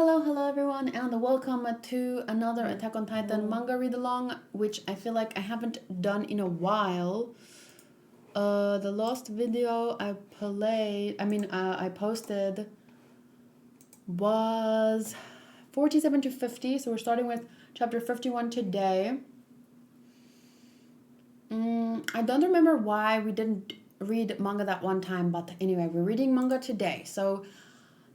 Hello everyone, and welcome to another Attack on Titan manga read along, which I feel like I haven't done in a while. The last video I posted was 47 to 50, so we're starting with chapter 51 today. I don't remember why we didn't read manga that one time, but anyway, we're reading manga today. So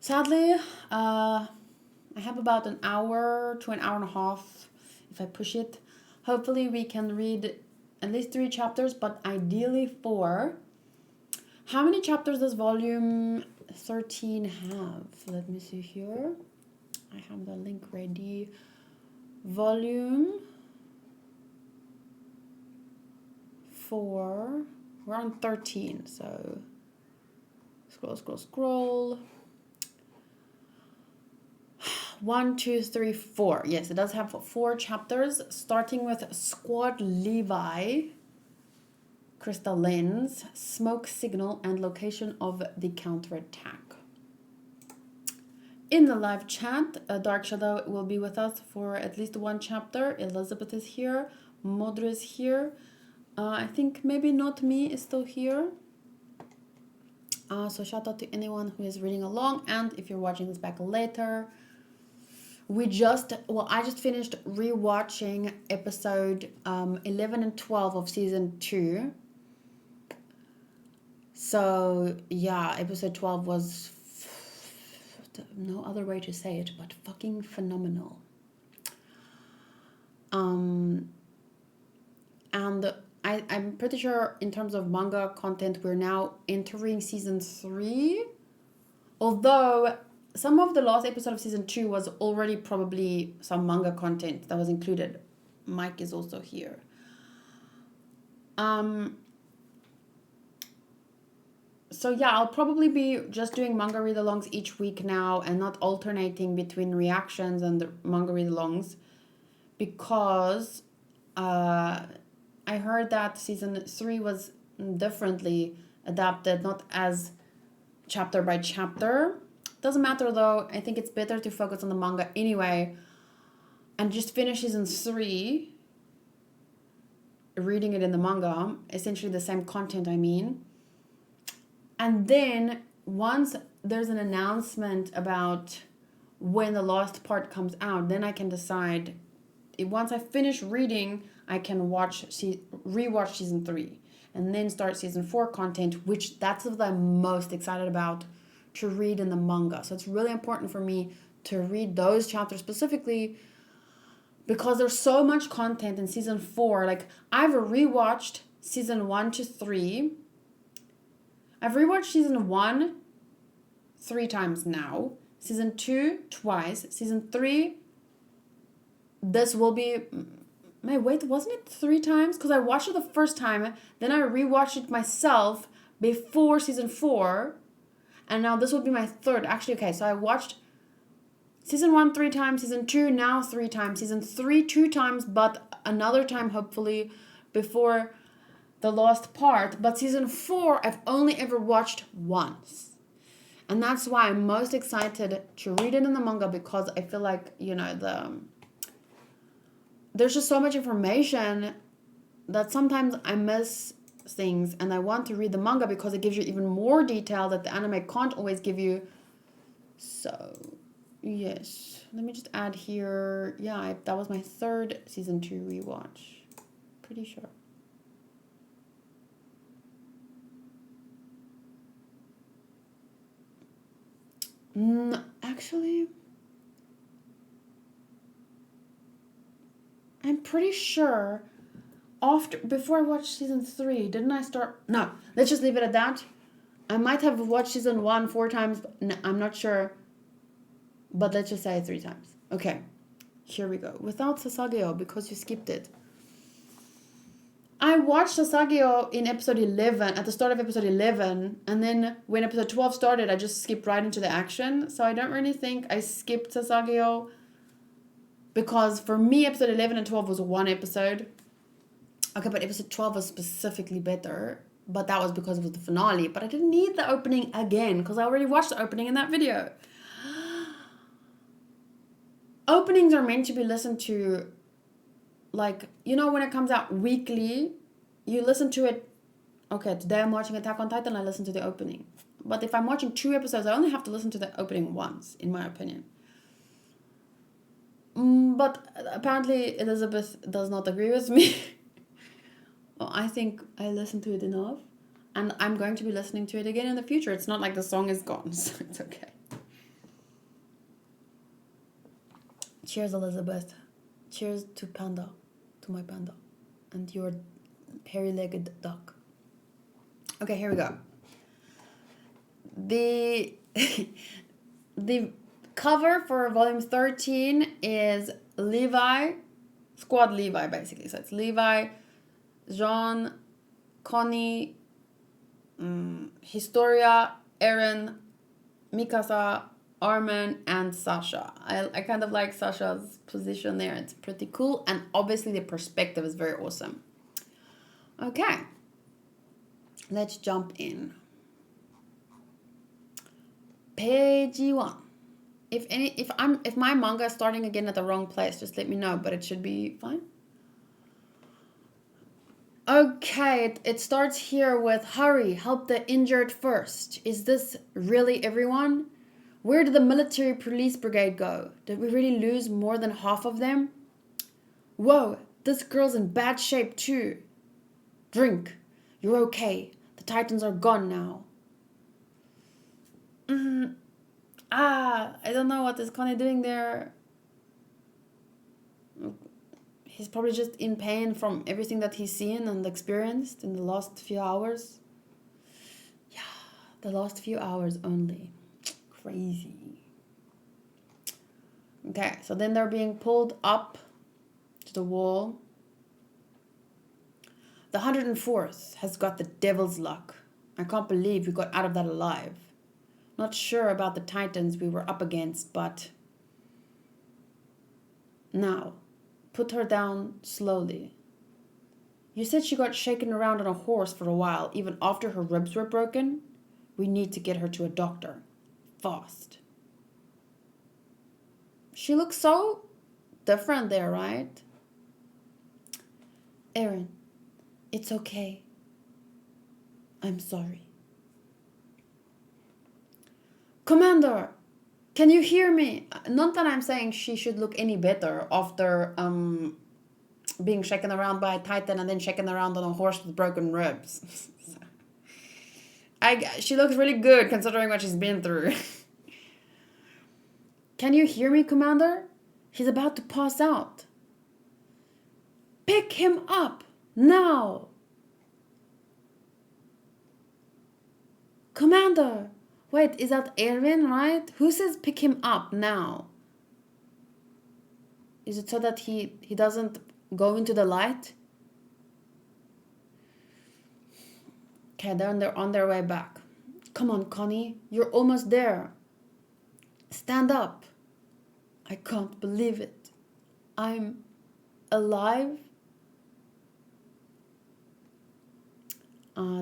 sadly, I have about an hour to an hour and a half if I push it. Hopefully we can read at least 3 chapters, but ideally 4. How many chapters does volume 13 have? Let me see here. I have the link ready. Volume 4. We're on 13, so scroll. 1, 2, 3, 4. Yes, it does have 4 chapters, starting with Squad Levi, Krista, Lenz, smoke signal, and location of the counterattack. In the live chat, Dark Shadow will be with us for at least 1 chapter. Elizabeth is here. Modra is here. I think maybe Not Me is still here. So shout out to anyone who is reading along, and if you're watching this back later, I just finished rewatching episode 11 and 12 of season 2. So yeah, episode 12 was no other way to say it but fucking phenomenal. And I'm pretty sure in terms of manga content we're now entering season 3, although some of the last episode of season 2 was already probably some manga content that was included. Mike is also here. So yeah, I'll probably be just doing manga read-alongs each week now and not alternating between reactions and manga read-alongs, because I heard that season 3 was differently adapted, not as chapter by chapter. Doesn't matter though, I think it's better to focus on the manga anyway and just finish season 3 reading it in the manga, essentially the same content, I mean. And then once there's an announcement about when the last part comes out, then I can decide. Once I finish reading, I can rewatch season 3 and then start season 4 content, which that's what I'm most excited about to read in the manga. So it's really important for me to read those chapters specifically because there's so much content in season 4. Like, I've rewatched season 1 to 3. I've rewatched season 1 3 times now. Season 2 twice. Season 3, this will be... Wait, wasn't it 3 times? Because I watched it the first time, then I rewatched it myself before season 4. And now this will be my 3rd. Actually, okay, so I watched season 1 3 times, season 2 now 3 times, season 3 2 times, but another time hopefully before the last part. But season 4 I've only ever watched once. And that's why I'm most excited to read it in the manga, because I feel like, there's just so much information that sometimes I miss things, and I want to read the manga because it gives you even more detail that the anime can't always give you. So yes, let me just add here, that was my 3rd season 2 rewatch, pretty sure. Actually, I'm pretty sure before I watched season 3, didn't I start? No, let's just leave it at that. I might have watched season 1 4 times, I'm not sure, but let's just say 3 times. Okay, here we go. Without Sasageo, because you skipped it. I watched Sasageo in episode 11, at the start of episode 11, and then when episode 12 started, I just skipped right into the action, so I don't really think I skipped Sasageo, because for me, episode 11 and 12 was one episode. Okay, but episode 12 was specifically better, but that was because it was the finale. But I didn't need the opening again, because I already watched the opening in that video. openings are meant to be listened to, like, when it comes out weekly, you listen to it. Okay, today I'm watching Attack on Titan, I listen to the opening. But if I'm watching 2 episodes, I only have to listen to the opening once, in my opinion. But apparently Elizabeth does not agree with me. Well, I think I listened to it enough. And I'm going to be listening to it again in the future. It's not like the song is gone, so it's okay. Cheers, Elizabeth. Cheers to Panda. To my panda. And your hairy-legged duck. Okay, here we go. The cover for volume 13 is Levi, Squad Levi, basically. So it's Levi, Jean, Connie, Historia, Aaron, Mikasa, Armin, and Sasha. I kind of like Sasha's position there. It's pretty cool. And obviously the perspective is very awesome. Okay. Let's jump in. Page 1. If my manga is starting again at the wrong place, just let me know, but it should be fine. Okay, it starts here with hurry, help the injured first. Is this really everyone? Where did the military police brigade go? Did we really lose more than half of them? Whoa, this girl's in bad shape too. Drink. You're okay. The Titans are gone now. I don't know what is Connie doing there. He's probably just in pain from everything that he's seen and experienced in the last few hours. Yeah, the last few hours only. Crazy. Okay, so then they're being pulled up to the wall. The 104th has got the devil's luck. I can't believe we got out of that alive. Not sure about the Titans we were up against, but... Now, put her down slowly. You said she got shaken around on a horse for a while, even after her ribs were broken? We need to get her to a doctor. Fast. She looks so different there, right? Aaron, it's okay. I'm sorry. Commander, can you hear me? Not that I'm saying she should look any better after being shaken around by a Titan and then shaken around on a horse with broken ribs. She looks really good considering what she's been through. Can you hear me, Commander? He's about to pass out. Pick him up now. Commander. Wait, is that Erwin, right? Who says pick him up now? Is it so that he doesn't go into the light? Okay, they're on their way back. Come on, Connie. You're almost there. Stand up. I can't believe it. I'm alive.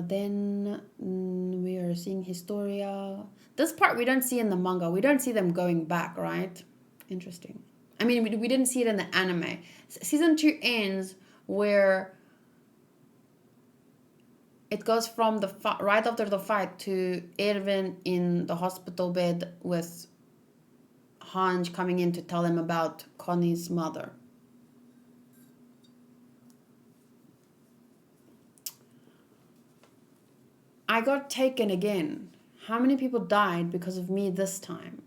Then we are seeing Historia. This part we don't see in the manga. We don't see them going back, right? Interesting. I mean, we didn't see it in the anime. Season 2 ends where it goes from right after the fight to Erwin in the hospital bed with Hanj coming in to tell him about Connie's mother. I got taken again. How many people died because of me this time?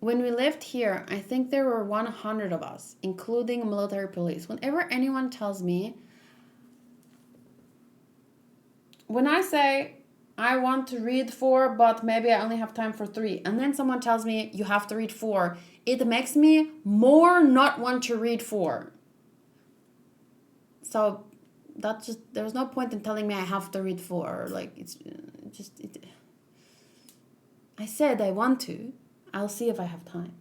When we left here, I think there were 100 of us, including military police. Whenever anyone tells me, when I say I want to read 4, but maybe I only have time for 3, and then someone tells me you have to read 4, it makes me more not want to read 4. So that's just, there's no point in telling me I have to read 4. Like, I said I want to. I'll see if I have time.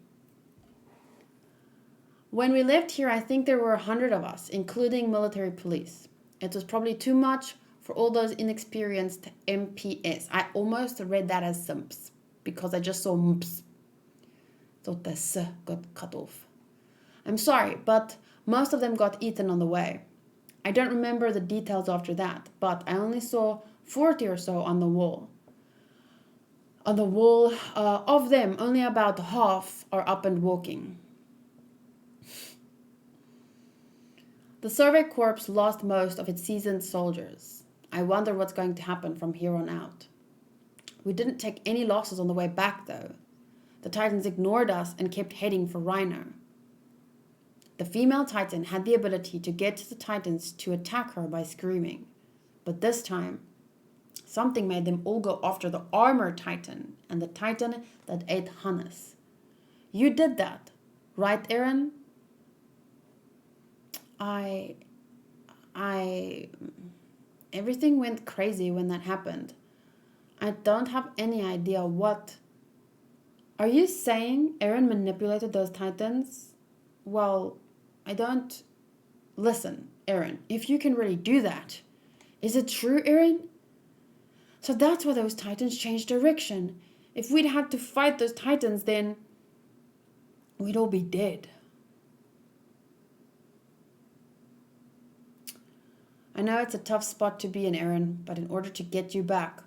When we lived here, I think there were 100 of us, including military police. It was probably too much for all those inexperienced MPS. I almost read that as simps because I just saw mps. thought the S got cut off. I'm sorry, but most of them got eaten on the way. I don't remember the details after that, but I only saw 40 or so on the wall. On the wall, of them, only about half are up and walking. The Survey Corps lost most of its seasoned soldiers. I wonder what's going to happen from here on out. We didn't take any losses on the way back, though. The Titans ignored us and kept heading for Rhino. The female Titan had the ability to get to the Titans to attack her by screaming. But this time, something made them all go after the armor Titan and the Titan that ate Hannes. You did that, right, Aaron? Everything went crazy when that happened. I don't have any idea what. Are you saying Aaron manipulated those Titans? Well, I don't. Listen, Aaron, if you can really do that, is it true, Aaron? So that's why those Titans changed direction. If we'd had to fight those Titans, then we'd all be dead. I know it's a tough spot to be in, Aaron, but in order to get you back,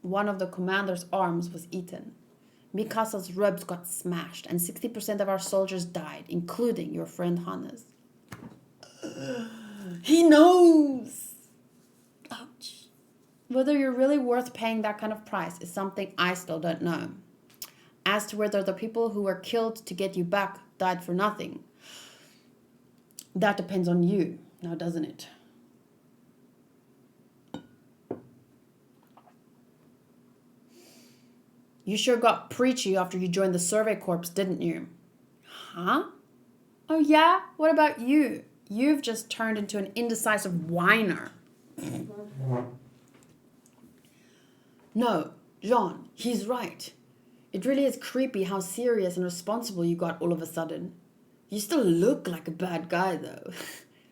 one of the commander's arms was eaten. Mikasa's ribs got smashed, and 60% of our soldiers died, including your friend Hannes. He knows! Ouch. Whether you're really worth paying that kind of price is something I still don't know. As to whether the people who were killed to get you back died for nothing, that depends on you, now doesn't it? You sure got preachy after you joined the Survey Corps, didn't you? Huh? Oh yeah? What about you? You've just turned into an indecisive whiner. No, Jean, he's right. It really is creepy how serious and responsible you got all of a sudden. You still look like a bad guy, though.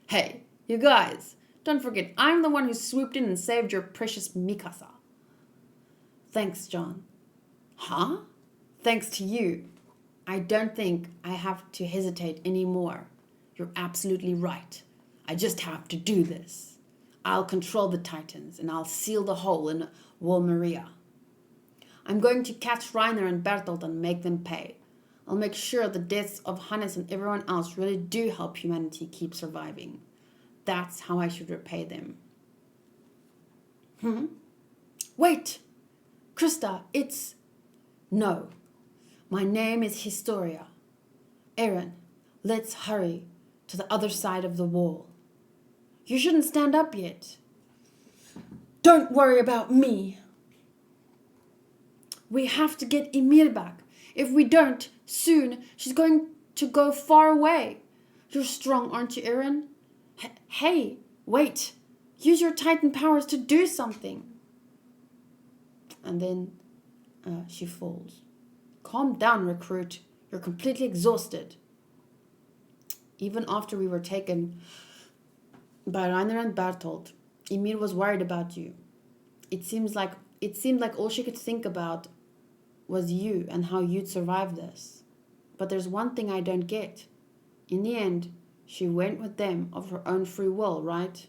Hey, you guys, don't forget I'm the one who swooped in and saved your precious Mikasa. Thanks, John. Huh? Thanks to you. I don't think I have to hesitate anymore. You're absolutely right. I just have to do this. I'll control the Titans and I'll seal the hole in Wall Maria. I'm going to catch Reiner and Bertolt and make them pay. I'll make sure the deaths of Hannes and everyone else really do help humanity keep surviving. That's how I should repay them. Wait! Krista, it's... No. My name is Historia. Aaron, let's hurry to the other side of the wall. You shouldn't stand up yet. Don't worry about me. We have to get Emil back. If we don't, soon she's going to go far away. You're strong, aren't you, Aaron? Hey, wait. Use your Titan powers to do something. And then she falls. Calm down, recruit. You're completely exhausted. Even after we were taken by Reiner and Bertolt, Emil was worried about you. It seemed like all she could think about was you and how you'd survive this. But there's one thing I don't get. In the end, she went with them of her own free will, right?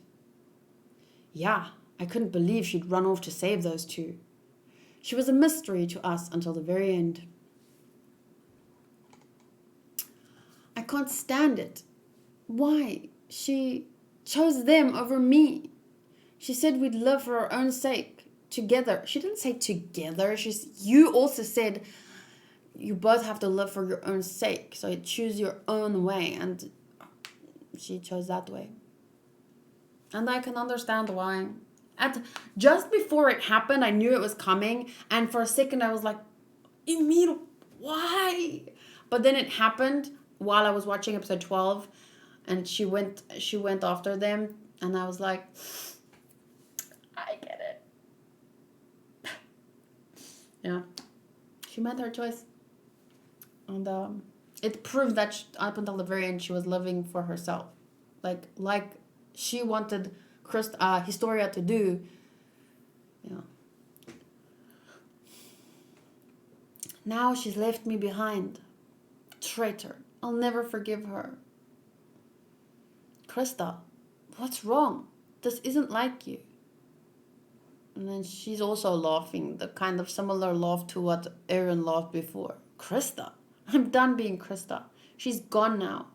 Yeah, I couldn't believe she'd run off to save those two. She was a mystery to us until the very end. I can't stand it. Why? She chose them over me. She said we'd live for our own sake, together. She didn't say together. You also said you both have to live for your own sake. So you choose your own way. And she chose that way. And I can understand why. Just before it happened, I knew it was coming. And for a second, I was like, Emil, why? But then it happened while I was watching episode 12. And she went after them. And I was like, I get it. Yeah. She made her choice. And it proved that up until the very end, she was living for herself. Like she wanted Historia to do. Yeah. Now she's left me behind. Traitor. I'll never forgive her. Krista, what's wrong? This isn't like you. And then she's also laughing, the kind of similar laugh to what Aaron laughed before. Krista, I'm done being Krista. She's gone now.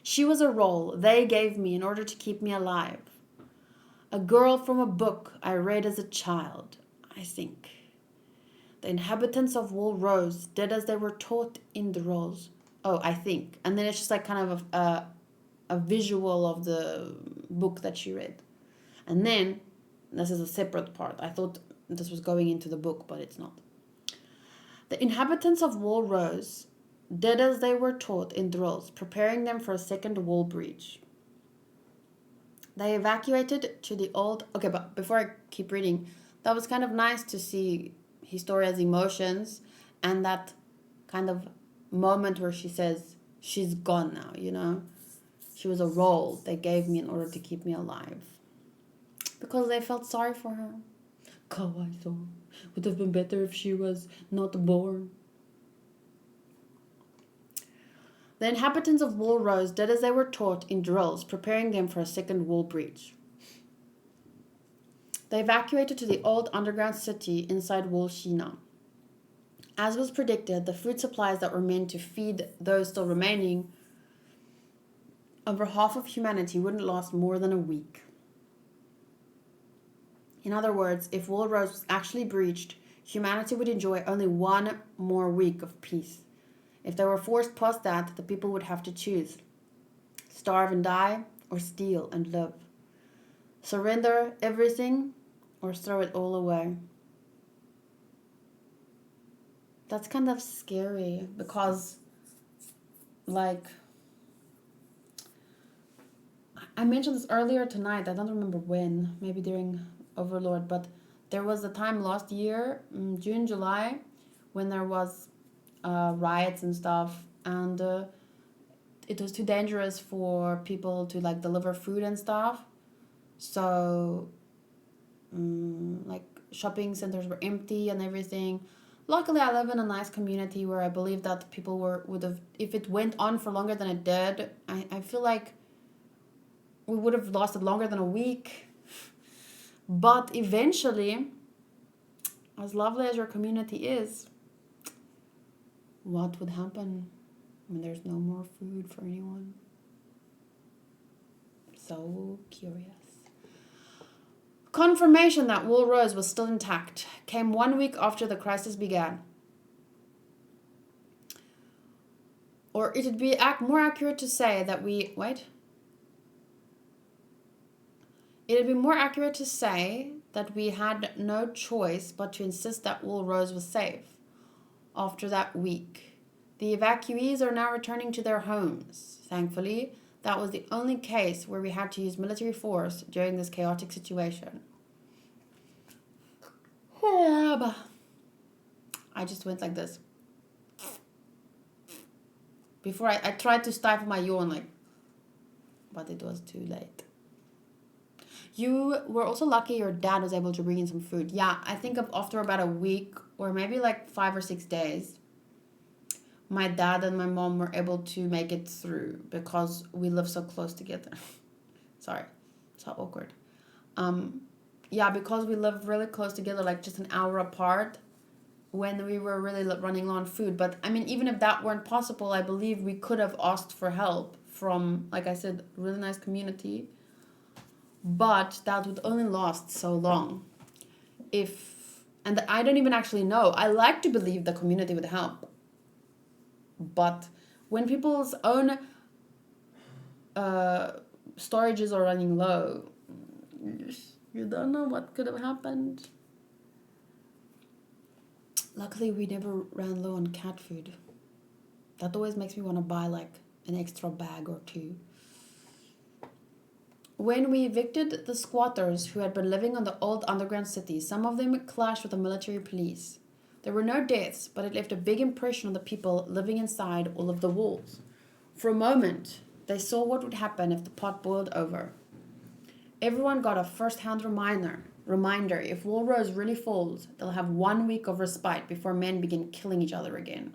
She was a role they gave me in order to keep me alive. A girl from a book I read as a child, I think. The inhabitants of Wool Rose did as they were taught in the roles. Oh, I think. And then it's just like kind of a visual of the book that she read. And then, this is a separate part. I thought this was going into the book, but it's not. The inhabitants of Wool Rose did as they were taught in drills, preparing them for a second wall breach. They evacuated to the old... Okay, but before I keep reading, that was kind of nice to see Historia's emotions and that kind of moment where she says, she's gone now, you know? She was a role they gave me in order to keep me alive. Because they felt sorry for her. Kawaii-so. Would have been better if she was not born. The inhabitants of Wool Rose did as they were taught in drills, preparing them for a second wall breach. They evacuated to the old underground city inside Wool Sheena. As was predicted, the food supplies that were meant to feed those still remaining, over half of humanity, wouldn't last more than a week. In other words, if Wool Rose was actually breached, humanity would enjoy only one more week of peace. If they were forced past that, the people would have to choose. Starve and die, or steal and live. Surrender everything, or throw it all away. That's kind of scary because, like, I mentioned this earlier tonight. I don't remember when, maybe during Overlord, but there was a time last year, June, July, when there was riots and stuff, and it was too dangerous for people to like deliver food and stuff. So, like shopping centers were empty and everything. Luckily, I live in a nice community where I believe that people would have, if it went on for longer than it did, I feel like we would have lasted longer than a week. But eventually, as lovely as your community is, what would happen when there's no more food for anyone? So curious. Confirmation that Wool Rose was still intact came 1 week after the crisis began. Or it'd be more accurate to say that It'd be more accurate to say that we had no choice but to insist that Wool Rose was safe. After that week, the evacuees are now returning to their homes. Thankfully, that was the only case where we had to use military force during this chaotic situation. I just went like this. Before I tried to stifle my yawn, but it was too late. You were also lucky your dad was able to bring in some food. Yeah, I think after about a week or maybe 5 or 6 days, my dad and my mom were able to make it through because we live so close together. Sorry, so awkward. Yeah, because we live really close together, just an hour apart, when we were really running low on food. But I mean, even if that weren't possible, I believe we could have asked for help from, like I said, a really nice community. But that would only last so long. And I don't even actually know. I like to believe the community would help. But when people's own storages are running low, you don't know what could have happened. Luckily, we never ran low on cat food. That always makes me want to buy an extra bag or two. When we evicted the squatters who had been living on the old underground city, some of them clashed with the military police. There were no deaths, but it left a big impression on the people living inside all of the walls. For a moment, they saw what would happen if the pot boiled over. Everyone got a first-hand reminder if Wool Rose really falls, they'll have 1 week of respite before men begin killing each other again.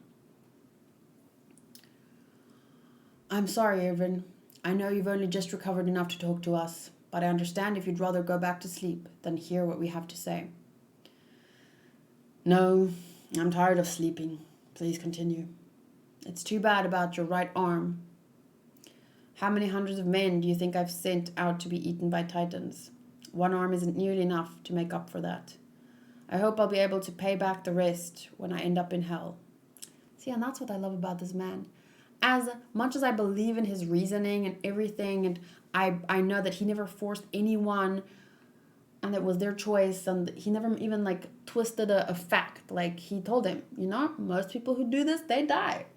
I'm sorry, Irvin. I know you've only just recovered enough to talk to us, but I understand if you'd rather go back to sleep than hear what we have to say. No, I'm tired of sleeping. Please continue. It's too bad about your right arm. How many hundreds of men do you think I've sent out to be eaten by titans? One arm isn't nearly enough to make up for that. I hope I'll be able to pay back the rest when I end up in hell. See, and that's what I love about this man. As much as I believe in his reasoning and everything, and I know that he never forced anyone and it was their choice, and he never even like twisted a fact. Like he told him, most people who do this, they die.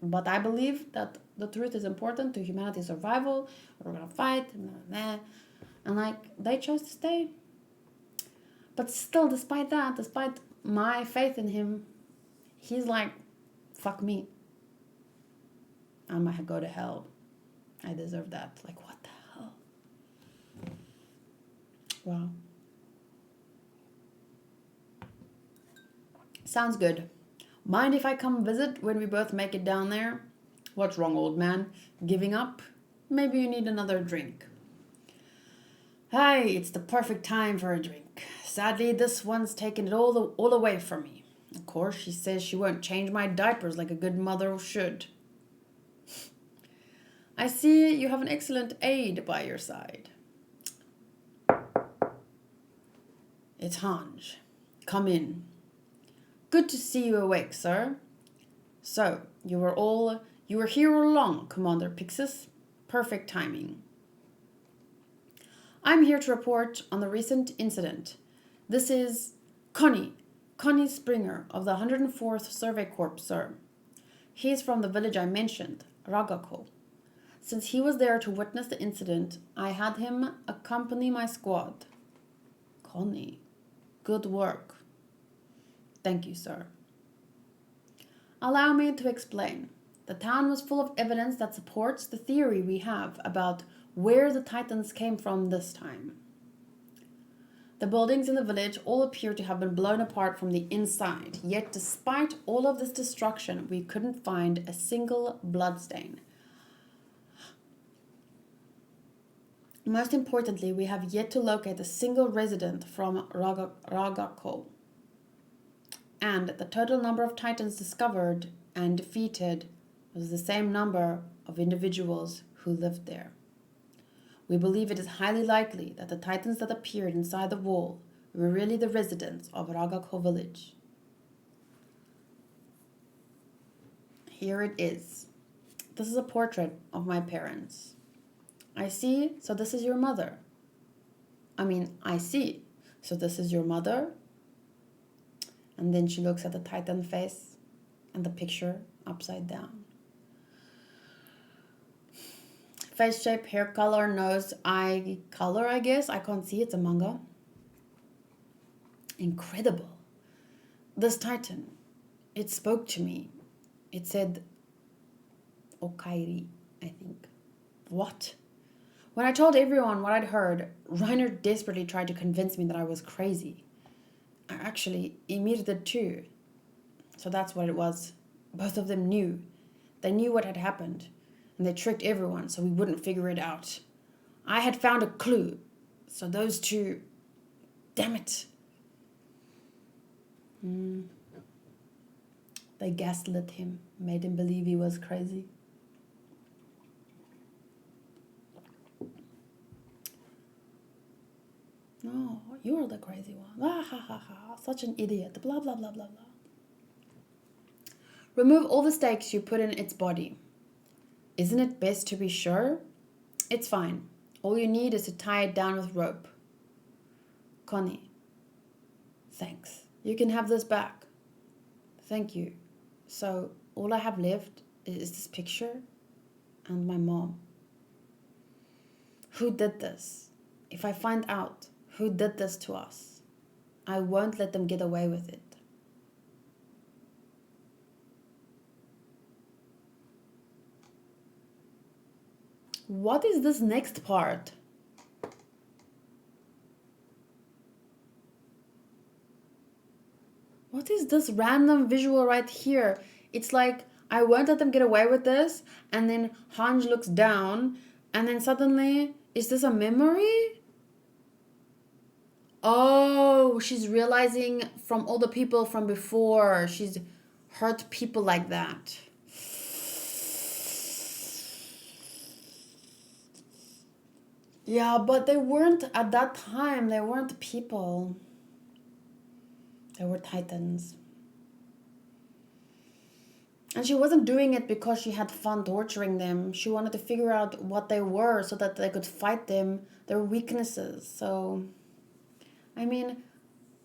But I believe that the truth is important to humanity's survival. We're gonna fight, and like they chose to stay. But still, despite that, despite my faith in him, he's like, fuck me. I'm gonna go to hell. I deserve that. Like, what the hell? Wow. Sounds good. Mind if I come visit when we both make it down there? What's wrong, old man? Giving up? Maybe you need another drink. Hi, it's the perfect time for a drink. Sadly, this one's taken it all away from me. Of course, she says she won't change my diapers like a good mother should. I see you have an excellent aide by your side. It's Hanj. Come in. Good to see you awake, sir. So, you were here all along, Commander Pixis. Perfect timing. I'm here to report on the recent incident. This is Connie Springer of the 104th Survey Corps, sir. He's from the village I mentioned, Ragako. Since he was there to witness the incident, I had him accompany my squad. Connie, good work. Thank you, sir. Allow me to explain. The town was full of evidence that supports the theory we have about where the Titans came from this time. The buildings in the village all appear to have been blown apart from the inside, yet despite all of this destruction, we couldn't find a single bloodstain. Most importantly, we have yet to locate a single resident from Ragako. And the total number of Titans discovered and defeated was the same number of individuals who lived there. We believe it is highly likely that the Titans that appeared inside the wall were really the residents of Ragako village. Here it is. This is a portrait of my parents. I see, so this is your mother. I see, so this is your mother. And then she looks at the Titan face and the picture upside down. Face shape, hair color, nose, eye color, I guess. I can't see, it's a manga. Incredible. This Titan, it spoke to me. It said, Okairi, I think. What? When I told everyone what I'd heard, Reiner desperately tried to convince me that I was crazy. Actually, Emir did too. So that's what it was. Both of them knew. They knew what had happened. And they tricked everyone so we wouldn't figure it out. I had found a clue. So those two... Damn it. They gaslit him. Made him believe he was crazy. No, you're the crazy one. Ah, ha, ha, ha. Such an idiot. Blah, blah, blah, blah, blah. Remove all the stakes you put in its body. Isn't it best to be sure? It's fine. All you need is to tie it down with rope. Connie. Thanks. You can have this back. Thank you. So, all I have left is this picture and my mom. Who did this? If I find out who did this to us, I won't let them get away with it. What is this next part? What is this random visual right here? It's like I won't let them get away with this. And then Hanj looks down, and then suddenly, is this a memory? Oh, she's realizing from all the people from before, she's hurt people like that. Yeah, but they weren't, at that time, they weren't people. They were titans. And she wasn't doing it because she had fun torturing them. She wanted to figure out what they were so that they could fight them, their weaknesses. So, I mean,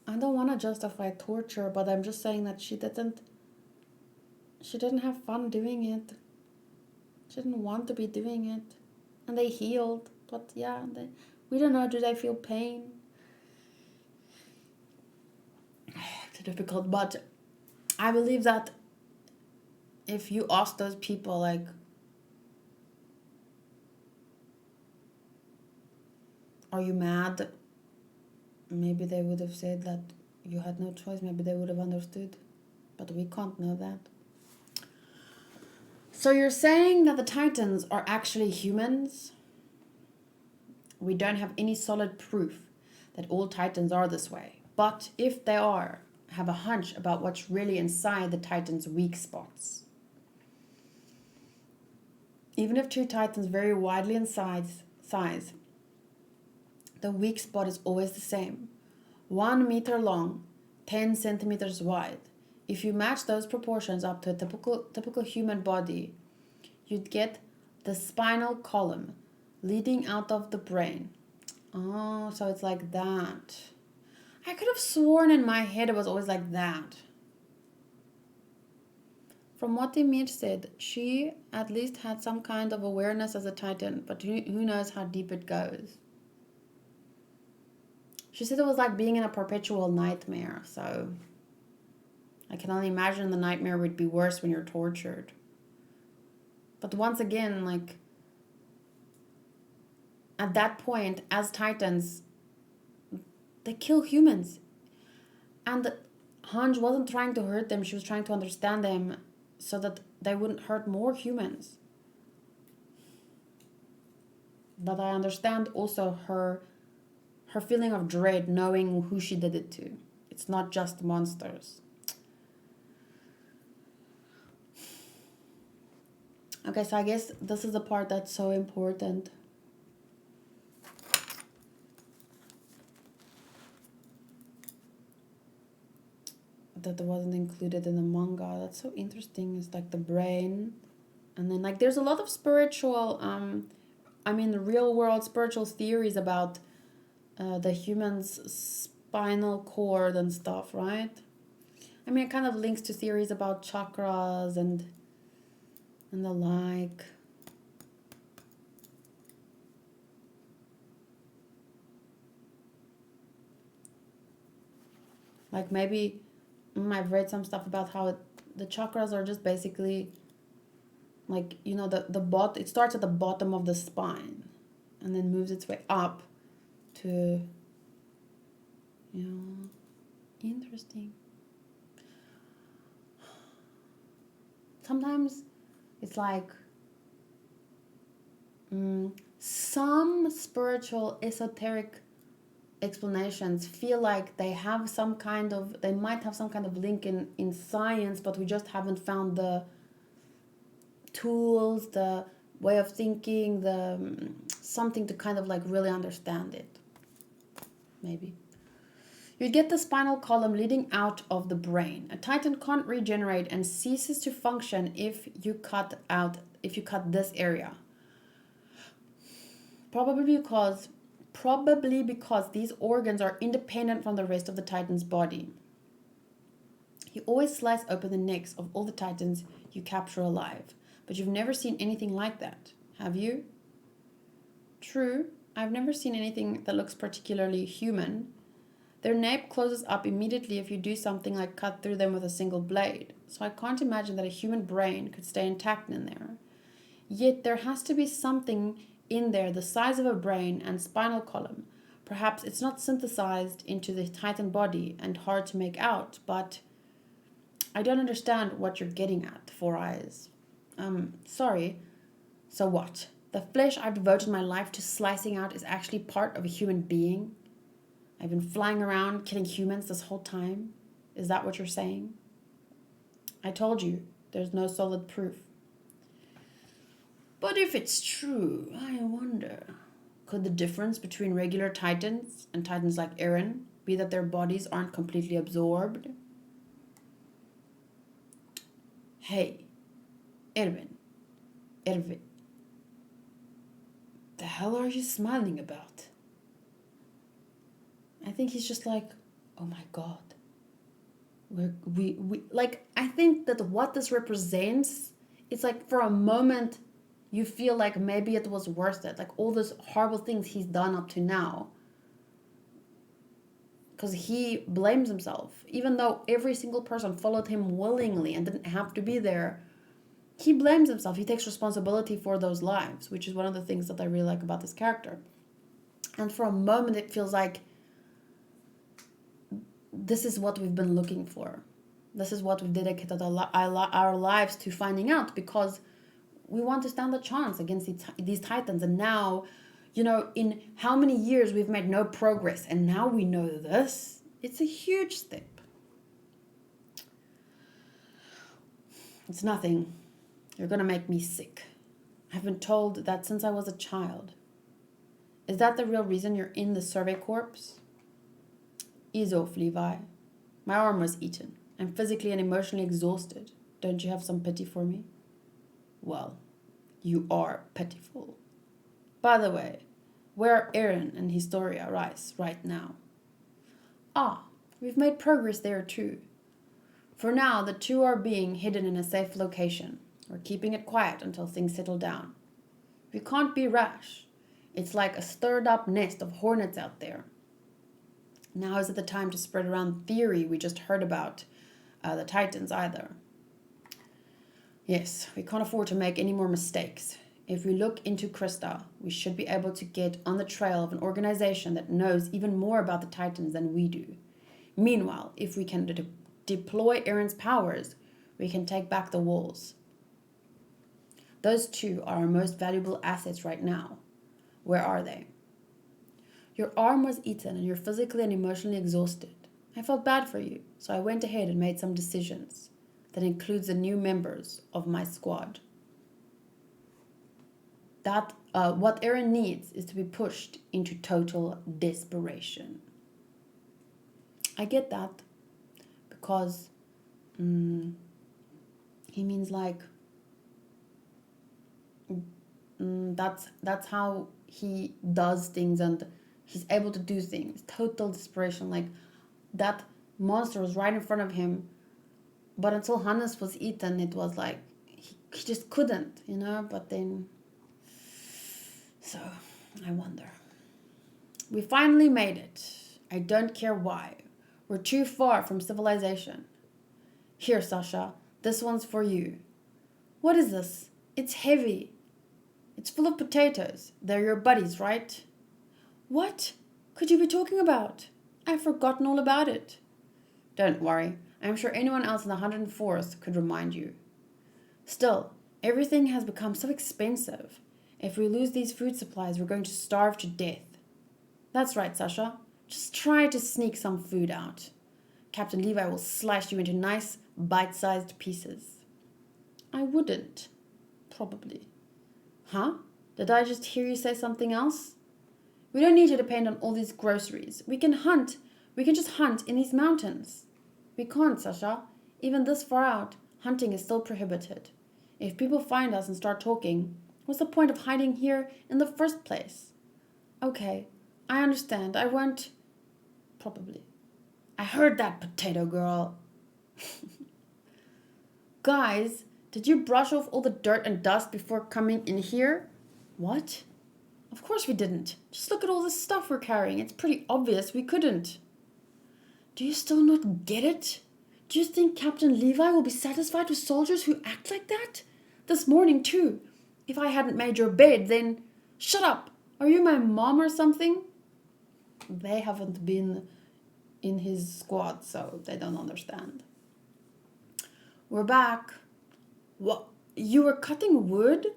I don't want to justify torture, but I'm just saying that she didn't have fun doing it. She didn't want to be doing it. And they healed. But yeah, we don't know, do they feel pain? It's difficult, but I believe that if you ask those people, like, are you mad? Maybe they would have said that you had no choice. Maybe they would have understood. But we can't know that. So you're saying that the Titans are actually humans? We don't have any solid proof that all Titans are this way. But if they are, have a hunch about what's really inside the Titans' weak spots. Even if two Titans vary widely in size, the weak spot is always the same. 1 meter long, 10 centimeters wide. If you match those proportions up to a typical human body, you'd get the spinal column leading out of the brain. Oh, so it's like that. I could have sworn in my head it was always like that. From what Dimir said, she at least had some kind of awareness as a Titan, but who knows how deep it goes. She said it was like being in a perpetual nightmare, so I can only imagine the nightmare would be worse when you're tortured. But once again, like, at that point, as Titans, they kill humans. And Hanj wasn't trying to hurt them, she was trying to understand them so that they wouldn't hurt more humans. But I understand also her feeling of dread knowing who she did it to. It's not just monsters. Okay, so I guess this is the part that's so important. That wasn't included in the manga. That's so interesting. It's like the brain. And then like there's a lot of spiritual, the real world spiritual theories about the human's spinal cord and stuff, right? I mean, it kind of links to theories about chakras and the like. Like maybe I've read some stuff about how the chakras are just basically like, you know, it starts at the bottom of the spine and then moves its way up to, you know, interesting. Sometimes it's like some spiritual esoteric explanations feel like they might have some kind of link in science, but we just haven't found the tools, the way of thinking, the something to kind of like really understand it. Maybe. You get the spinal column leading out of the brain. A Titan can't regenerate and ceases to function if you cut this area. Probably because these organs are independent from the rest of the Titan's body. You always slice open the necks of all the Titans you capture alive, but you've never seen anything like that, have you? True, I've never seen anything that looks particularly human. Their nape closes up immediately if you do something like cut through them with a single blade, so I can't imagine that a human brain could stay intact in there. Yet there has to be something in there the size of a brain and spinal column. Perhaps it's not synthesized into the Titan body and hard to make out, but I don't understand what you're getting at, Four Eyes. Sorry. So what? The flesh I've devoted my life to slicing out is actually part of a human being? I've been flying around killing humans this whole time? Is that what you're saying? I told you, there's no solid proof. But if it's true, I wonder, could the difference between regular titans and titans like Eren be that their bodies aren't completely absorbed? Hey, Erwin. The hell are you smiling about? I think he's just like, oh my god. We like, I think that what this represents, it's like for a moment you feel like maybe it was worth it. Like all those horrible things he's done up to now. Because he blames himself. Even though every single person followed him willingly and didn't have to be there, he blames himself. He takes responsibility for those lives, which is one of the things that I really like about this character. And for a moment it feels like this is what we've been looking for. This is what we've dedicated our lives to finding out, because we want to stand a chance against these titans. And now, in how many years we've made no progress, and now we know this. It's a huge step. It's nothing. You're gonna make me sick. I've been told that since I was a child. Is that the real reason you're in the survey corps? Ease off, Levi. My arm was eaten. I'm physically and emotionally exhausted. Don't you have some pity for me? Well, you are pitiful. By the way, where are Eren and Historia Rice right now? We've made progress there too. For now, the two are being hidden in a safe location. We're keeping it quiet until things settle down. We can't be rash. It's like a stirred up nest of hornets out there. Now isn't the time to spread around the theory we just heard about the Titans either. Yes, we can't afford to make any more mistakes. If we look into Krista, we should be able to get on the trail of an organization that knows even more about the Titans than we do. Meanwhile, if we can deploy Eren's powers, we can take back the walls. Those two are our most valuable assets right now. Where are they? Your arm was eaten and you're physically and emotionally exhausted. I felt bad for you, so I went ahead and made some decisions. That includes the new members of my squad. What Eren needs is to be pushed into total desperation. I get that, because he means like that's how he does things, and he's able to do things. Total desperation. Like, that monster was right in front of him, but until Hannes was eaten, it was like he just couldn't, but then, so I wonder. We finally made it. I don't care why. We're too far from civilization. Here, Sasha, this one's for you. What is this? It's heavy. It's full of potatoes. They're your buddies, right? What could you be talking about? I've forgotten all about it. Don't worry. I'm sure anyone else in the 104th could remind you. Still, everything has become so expensive. If we lose these food supplies, we're going to starve to death. That's right, Sasha. Just try to sneak some food out. Captain Levi will slice you into nice, bite-sized pieces. I wouldn't. Probably. Huh? Did I just hear you say something else? We don't need to depend on all these groceries. We can hunt. We can just hunt in these mountains. We can't, Sasha. Even this far out, hunting is still prohibited. If people find us and start talking, what's the point of hiding here in the first place? Okay, I understand. I won't... Probably. I heard that, potato girl. Guys, did you brush off all the dirt and dust before coming in here? What? Of course we didn't. Just look at all this stuff we're carrying. It's pretty obvious we couldn't. Do you still not get it? Do you think Captain Levi will be satisfied with soldiers who act like that? This morning, too. If I hadn't made your bed, then... Shut up! Are you my mom or something? They haven't been in his squad, so they don't understand. We're back. What? You were cutting wood?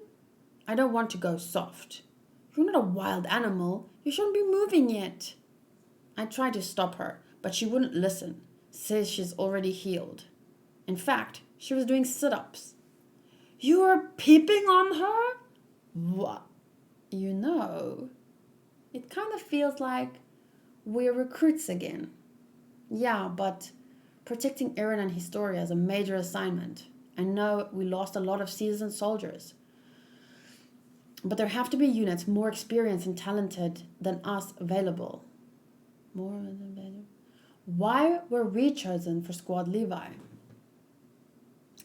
I don't want to go soft. You're not a wild animal. You shouldn't be moving yet. I tried to stop her, but she wouldn't listen. Says she's already healed. In fact, she was doing sit-ups. You were peeping on her? What? You know, it kind of feels like we're recruits again. Yeah, but protecting Aaron and Historia is a major assignment. I know we lost a lot of seasoned soldiers. But there have to be units more experienced and talented than us available. More than available. Why were we chosen for Squad Levi?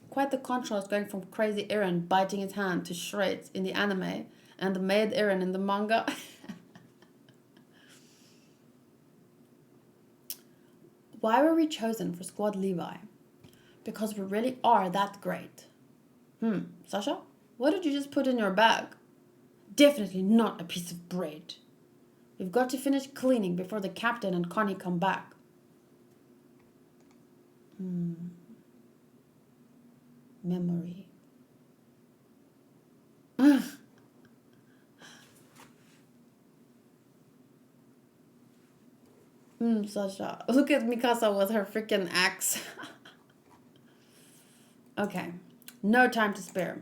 Quite the contrast going from crazy Aaron biting his hand to shreds in the anime and the mad Aaron in the manga. Why were we chosen for Squad Levi? Because we really are that great. Sasha, what did you just put in your bag? Definitely not a piece of bread. We've got to finish cleaning before the captain and Connie come back. Memory. Sasha. Look at Mikasa with her freaking axe. Okay. No time to spare.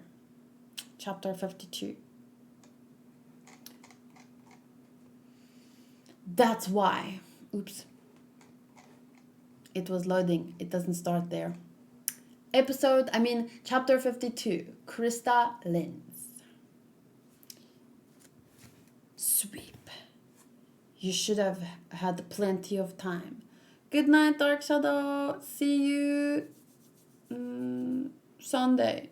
Chapter 52. That's why. Oops. It was loading. It doesn't start there. Chapter 52. Krista, Lenz. Sweep. You should have had plenty of time. Good night, Dark Shadow. See you Sunday.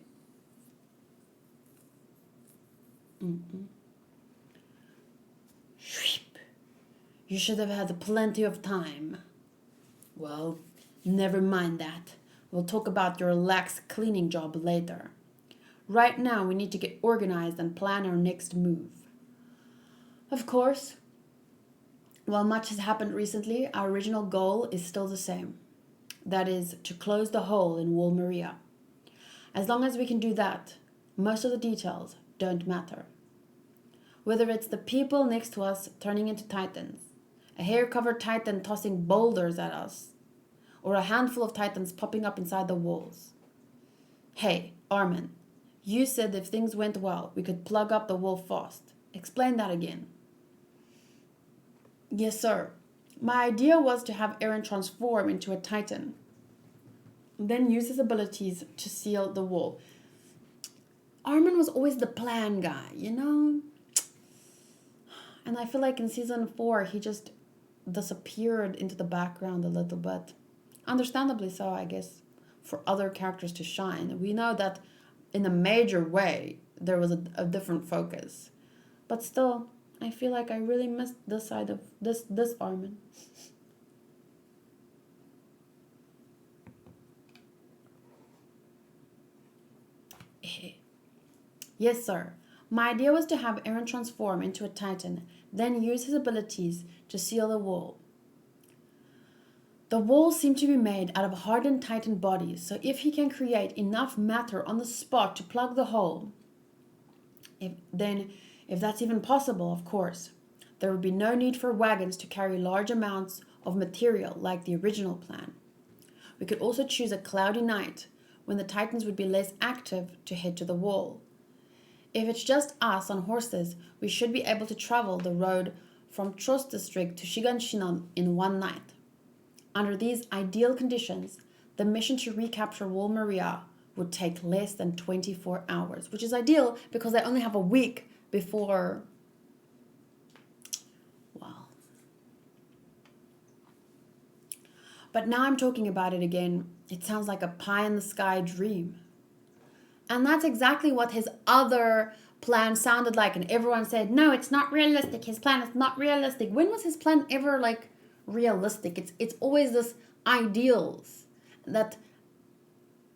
Sweep. You should have had plenty of time. Well, never mind that. We'll talk about your lax cleaning job later. Right now, we need to get organized and plan our next move. Of course, while much has happened recently, our original goal is still the same. That is, to close the hole in Wall Maria. As long as we can do that, most of the details don't matter. Whether it's the people next to us turning into titans, a hair-covered titan tossing boulders at us, or a handful of titans popping up inside the walls. Hey, Armin, you said if things went well, we could plug up the wall fast. Explain that again. Yes, sir. My idea was to have Aaron transform into a titan, then use his abilities to seal the wall. Armin was always the plan guy, you know? And I feel like in season 4, he just disappeared into the background a little bit. Understandably so, I guess, for other characters to shine. We know that in a major way, there was a different focus. But still, I feel like I really missed this side of this Armin. Yes, sir. My idea was to have Aaron transform into a titan, then use his abilities to seal the wall. The walls seem to be made out of hardened titan bodies, so if he can create enough matter on the spot to plug the hole, if that's even possible, of course, there would be no need for wagons to carry large amounts of material like the original plan. We could also choose a cloudy night when the titans would be less active to head to the wall. If it's just us on horses, we should be able to travel the road from Tros district to Shiganshinan in one night. Under these ideal conditions, the mission to recapture Wall Maria would take less than 24 hours, which is ideal because they only have a week before. Well. But now I'm talking about it again. It sounds like a pie-in-the-sky dream. And that's exactly what his other plan sounded like. And everyone said, no, it's not realistic. His plan is not realistic. When was his plan ever, realistic? It's always this ideals that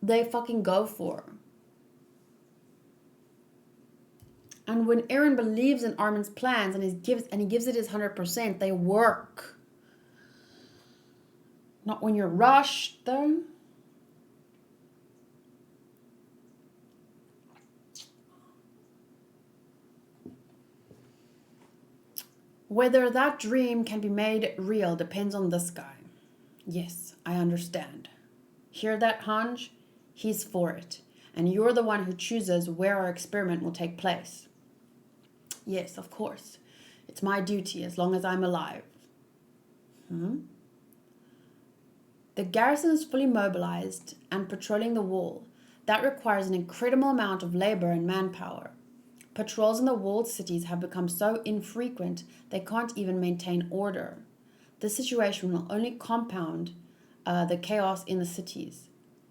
they fucking go for. And when Aaron believes in Armin's plans and he gives it his 100%, they work. Not when you're rushed, though. Whether that dream can be made real depends on this guy. Yes, I understand. Hear that, Hanj? He's for it. And you're the one who chooses where our experiment will take place. Yes, of course. It's my duty as long as I'm alive. The garrison is fully mobilized and patrolling the wall. That requires an incredible amount of labor and manpower. Patrols in the walled cities have become so infrequent they can't even maintain order. This situation will only compound the chaos in the cities.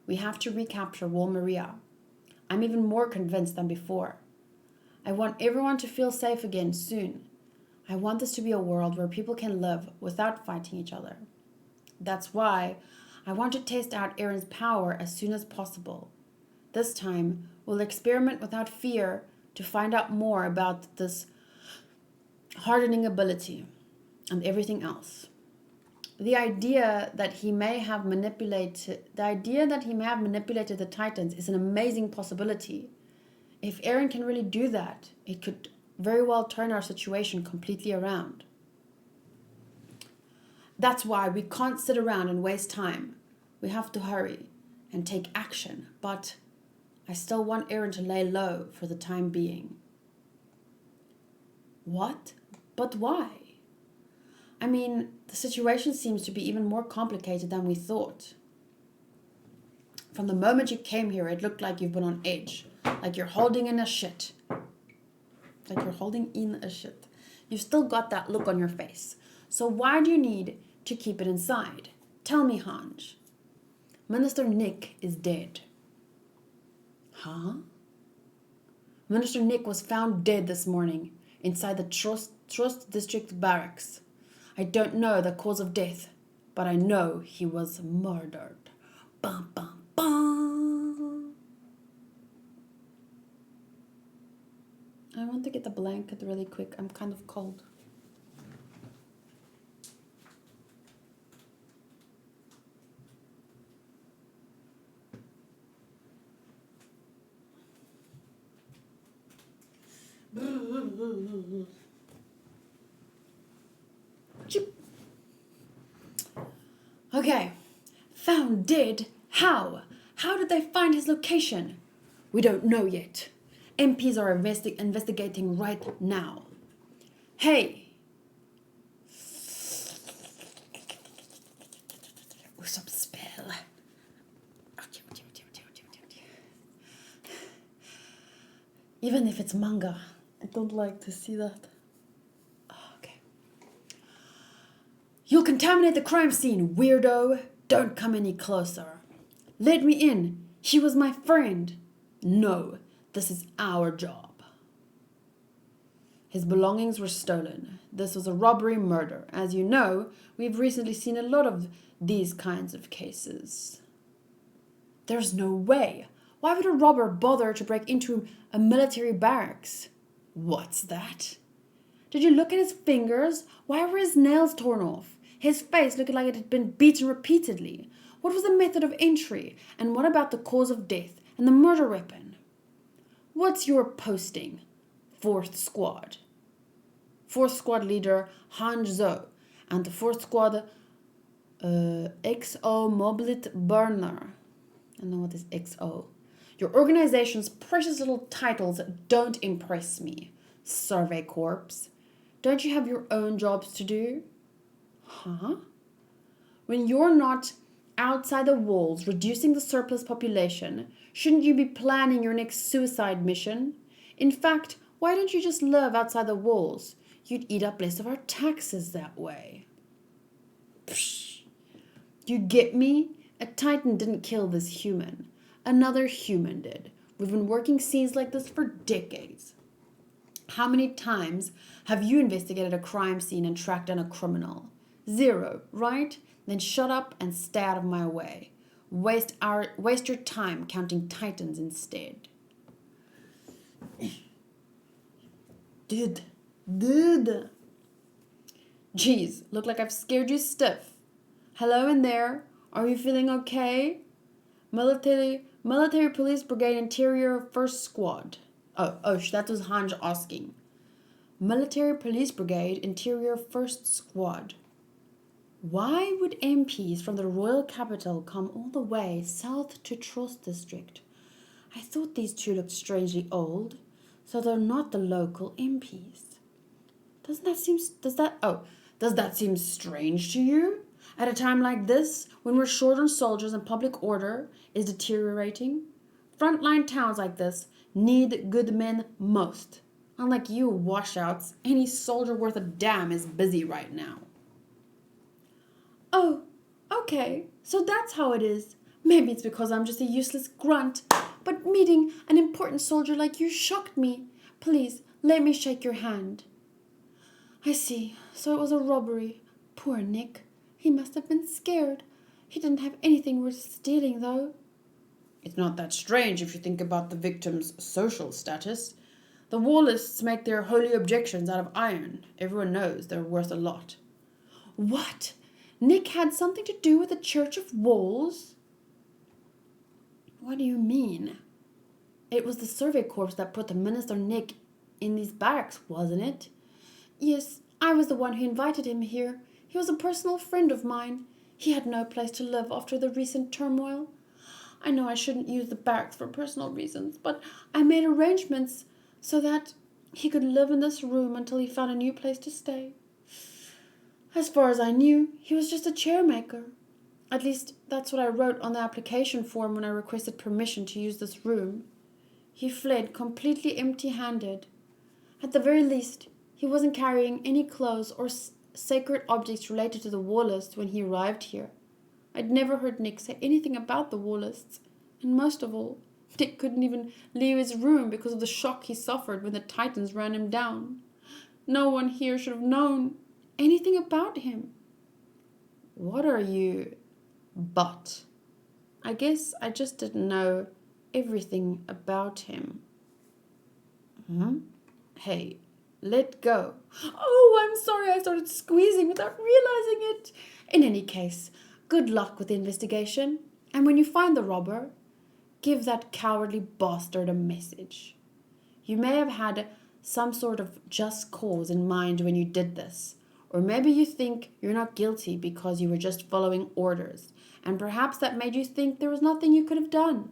We have to recapture Wall Maria. I'm even more convinced than before. I want everyone to feel safe again soon. I want this to be a world where people can live without fighting each other. That's why I want to test out Aaron's power as soon as possible. This time, we'll experiment without fear to find out more about this hardening ability and everything else. The idea that he may have manipulated the Titans is an amazing possibility. If Aaron can really do that, it could very well turn our situation completely around. That's why we can't sit around and waste time. We have to hurry and take action, but I still want Aaron to lay low for the time being. What? But why? I mean, the situation seems to be even more complicated than we thought. From the moment you came here, it looked like you've been on edge, like you're holding in a shit. You've still got that look on your face. So why do you need to keep it inside? Tell me, Hanj. Minister Nick is dead. Huh? Minister Nick was found dead this morning inside the Trust District barracks. I don't know the cause of death, but I know he was murdered. Bum, bum, bum. I want to get the blanket really quick. I'm kind of cold. Okay, found dead? How? How did they find his location? We don't know yet. MPs are investigating right now. Hey! Some spell. Even if it's manga, I don't like to see that. Okay. You'll contaminate the crime scene, weirdo. Don't come any closer. Let me in. He was my friend. No, this is our job. His belongings were stolen. This was a robbery murder. As you know, we've recently seen a lot of these kinds of cases. There's no way. Why would a robber bother to break into a military barracks? What's that? Did you look at his fingers? Why were his nails torn off? His face looked like it had been beaten repeatedly. What was the method of entry? And what about the cause of death and the murder weapon? What's your posting? 4th Squad. 4th Squad leader Han Zhou and the 4th Squad XO Moblit Burner. I don't know what is XO. Your organization's precious little titles don't impress me. Survey Corps. Don't you have your own jobs to do? Huh? When you're not outside the walls reducing the surplus population, shouldn't you be planning your next suicide mission? In fact, why don't you just live outside the walls? You'd eat up less of our taxes that way. Psh. You get me? A Titan didn't kill this human. Another human did. We've been working scenes like this for decades. How many times have you investigated a crime scene and tracked down a criminal? 0, right? Then shut up and stay out of my way. Waste your time counting Titans instead. Dude. Jeez, look like I've scared you stiff. Hello in there. Are you feeling okay? Military Police Brigade Interior 1st Squad. Oh, that was Hanj asking. Military Police Brigade, Interior 1st Squad. Why would MPs from the royal capital come all the way south to Trost District? I thought these two looked strangely old, so they're not the local MPs. Does that seem strange to you? At a time like this, when we're short on soldiers and public order is deteriorating? Frontline towns like this need good men most. Unlike you washouts, any soldier worth a damn is busy right now. Oh, okay, so that's how it is. Maybe it's because I'm just a useless grunt, but meeting an important soldier like you shocked me. Please, let me shake your hand. I see, so it was a robbery. Poor Nick. He must have been scared. He didn't have anything worth stealing, though. It's not that strange if you think about the victim's social status. The Wallists make their holy objections out of iron. Everyone knows they're worth a lot. What? Nick had something to do with the Church of Walls? What do you mean? It was the Survey Corps that put the Minister Nick in these barracks, wasn't it? Yes, I was the one who invited him here. He was a personal friend of mine. He had no place to live after the recent turmoil. I know I shouldn't use the barracks for personal reasons, but I made arrangements so that he could live in this room until he found a new place to stay. As far as I knew, he was just a chairmaker. At least, that's what I wrote on the application form when I requested permission to use this room. He fled completely empty-handed. At the very least, he wasn't carrying any clothes or sacred objects related to the Wallists when he arrived here. I'd never heard Nick say anything about the Wallists, and most of all, Nick couldn't even leave his room because of the shock he suffered when the Titans ran him down. No one here should have known anything about him. What are you... But I guess I just didn't know everything about him. Hey, let go. Oh, I'm sorry, I started squeezing without realizing it. In any case, good luck with the investigation. And when you find the robber, give that cowardly bastard a message. You may have had some sort of just cause in mind when you did this. Or maybe you think you're not guilty because you were just following orders. And perhaps that made you think there was nothing you could have done.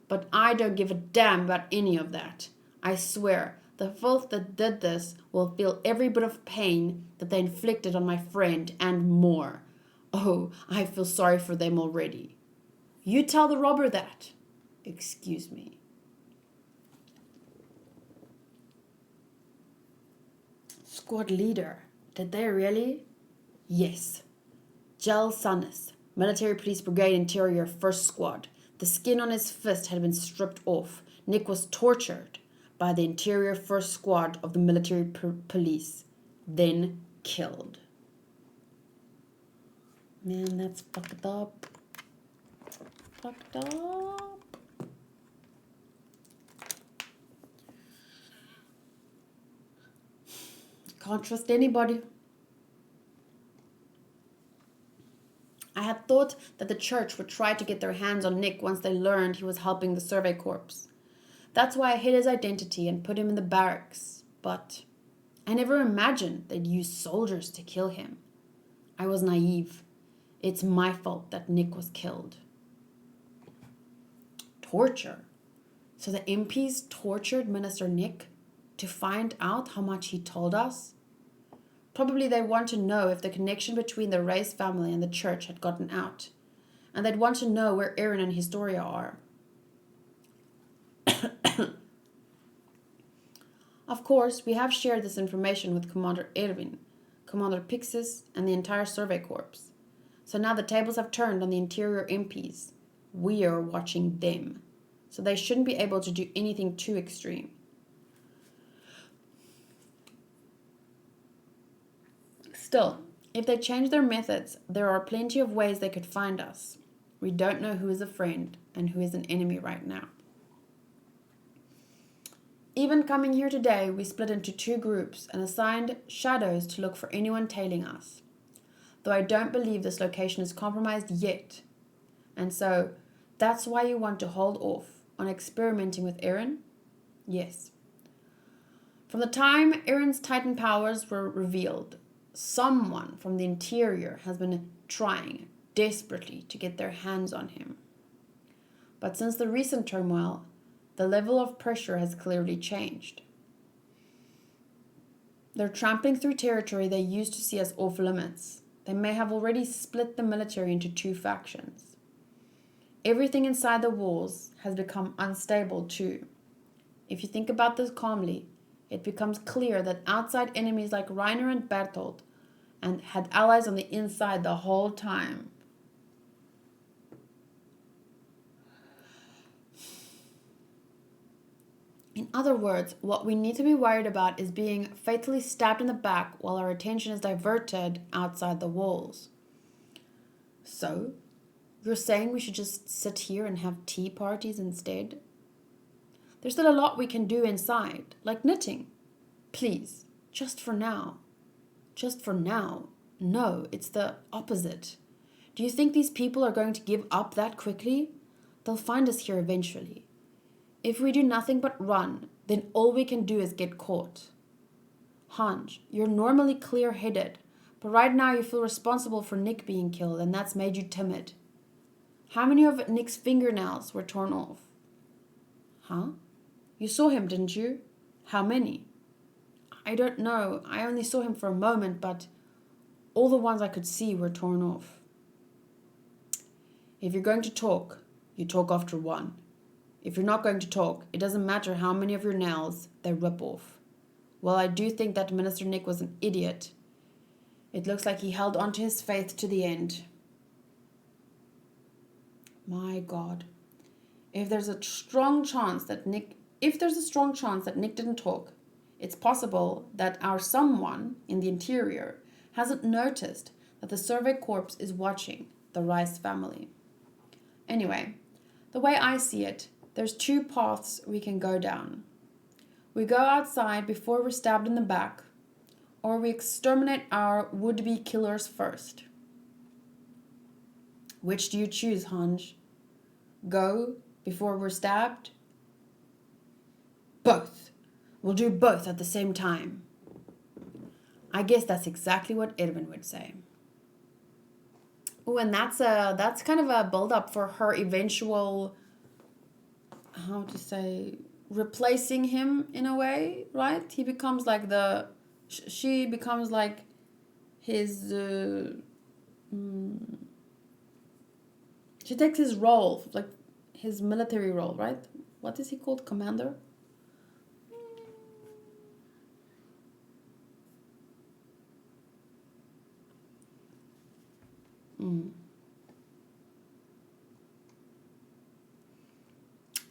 But I don't give a damn about any of that. I swear, the filth that did this will feel every bit of pain that they inflicted on my friend and more. Oh, I feel sorry for them already. You tell the robber that. Excuse me. Squad leader. Did they really? Yes. Gel Sunnis, Military Police Brigade Interior 1st Squad. The skin on his fist had been stripped off. Nick was tortured by the Interior 1st Squad of the Military Police, then killed. Man, that's fucked up. Fucked up. Can't trust anybody. I had thought that the church would try to get their hands on Nick once they learned he was helping the Survey Corps. That's why I hid his identity and put him in the barracks. But I never imagined they'd use soldiers to kill him. I was naive. It's my fault that Nick was killed. Torture? So the MPs tortured Minister Nick to find out how much he told us? Probably they want to know if the connection between the Race family and the church had gotten out. And they'd want to know where Aaron and Historia are. Of course, we have shared this information with Commander Erwin, Commander Pixis, and the entire Survey Corps. So now the tables have turned on the interior MPs. We are watching them. So they shouldn't be able to do anything too extreme. Still, if they change their methods, there are plenty of ways they could find us. We don't know who is a friend and who is an enemy right now. Even coming here today, we split into 2 groups and assigned shadows to look for anyone tailing us. Though I don't believe this location is compromised yet. And so, that's why you want to hold off on experimenting with Aaron? Yes. From the time Aaron's Titan powers were revealed, someone from the interior has been trying desperately to get their hands on him. But since the recent turmoil, the level of pressure has clearly changed. They're trampling through territory they used to see as off limits. They may have already split the military into two factions. Everything inside the walls has become unstable too. If you think about this calmly, it becomes clear that outside enemies like Reiner and Bertolt and had allies on the inside the whole time. In other words, what we need to be worried about is being fatally stabbed in the back while our attention is diverted outside the walls. So, you're saying we should just sit here and have tea parties instead? There's still a lot we can do inside, like knitting. Please, just for now. Just for now. No, it's the opposite. Do you think these people are going to give up that quickly? They'll find us here eventually. If we do nothing but run, then all we can do is get caught. Hans, you're normally clear-headed, but right now you feel responsible for Nick being killed, and that's made you timid. How many of Nick's fingernails were torn off? Huh? You saw him, didn't you? How many? I don't know. I only saw him for a moment, but all the ones I could see were torn off. If you're going to talk, you talk after one. If you're not going to talk, it doesn't matter how many of your nails they rip off. Well, I do think that Minister Nick was an idiot. It looks like he held on to his faith to the end. My God. If there's a strong chance that Nick didn't talk, it's possible that our someone in the interior hasn't noticed that the Survey Corps is watching the Rice family. Anyway, the way I see it, there's two paths we can go down. We go outside before we're stabbed in the back, or we exterminate our would-be killers first. Which do you choose, Hans? Go before we're stabbed? Both. We'll do both at the same time. I guess that's exactly what Edwin would say. Oh, and that's kind of a build-up for her eventual, replacing him in a way, right? He becomes like she becomes like his, she takes his role, like his military role, right? What is he called? Commander?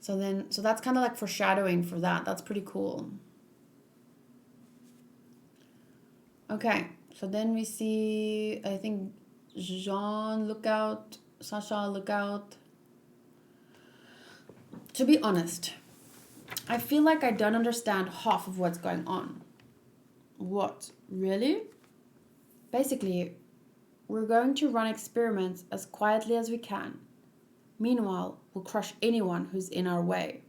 So that's kind of like foreshadowing for that. That's pretty cool. Okay, so then we see, I think, Jean look out, Sasha look out. To be honest, I feel like I don't understand half of what's going on. What? Really? Basically, we're going to run experiments as quietly as we can. Meanwhile, we'll crush anyone who's in our way.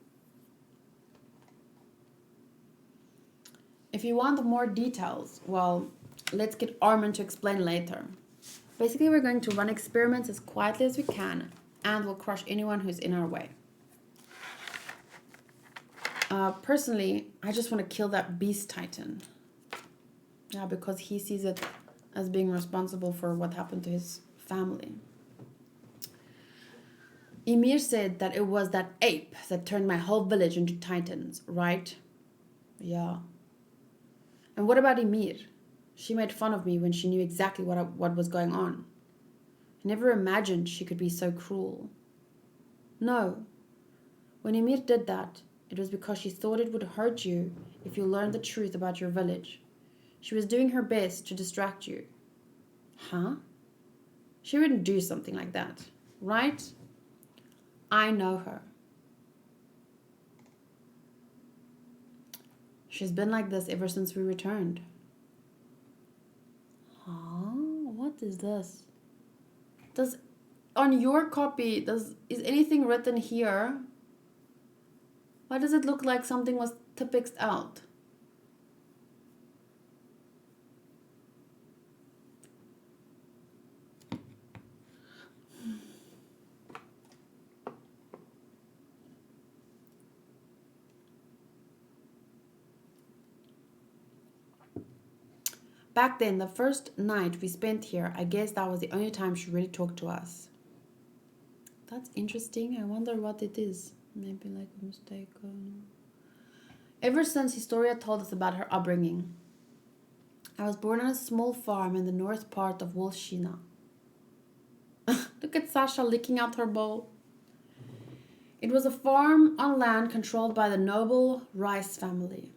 If you want more details, well, let's get Armin to explain later. Basically, we're going to run experiments as quietly as we can, and we'll crush anyone who's in our way. Personally, I just want to kill that beast titan. Yeah, because he sees it as being responsible for what happened to his family. Ymir said that it was that ape that turned my whole village into titans, right? Yeah. And what about Ymir? She made fun of me when she knew exactly what was going on. I never imagined she could be so cruel. No. When Ymir did that, it was because she thought it would hurt you if you learned the truth about your village. She was doing her best to distract you. Huh? She wouldn't do something like that, right? I know her. She's been like this ever since we returned. Huh? What is this? On your copy, is anything written here? Why does it look like something was typixed out? Back then, the first night we spent here, I guess that was the only time she really talked to us. That's interesting. I wonder what it is. Maybe like a mistake. Or no. Ever since Historia told us about her upbringing. I was born on a small farm in the north part of Wolshina. Look at Sasha licking out her bowl. It was a farm on land controlled by the noble Rice family.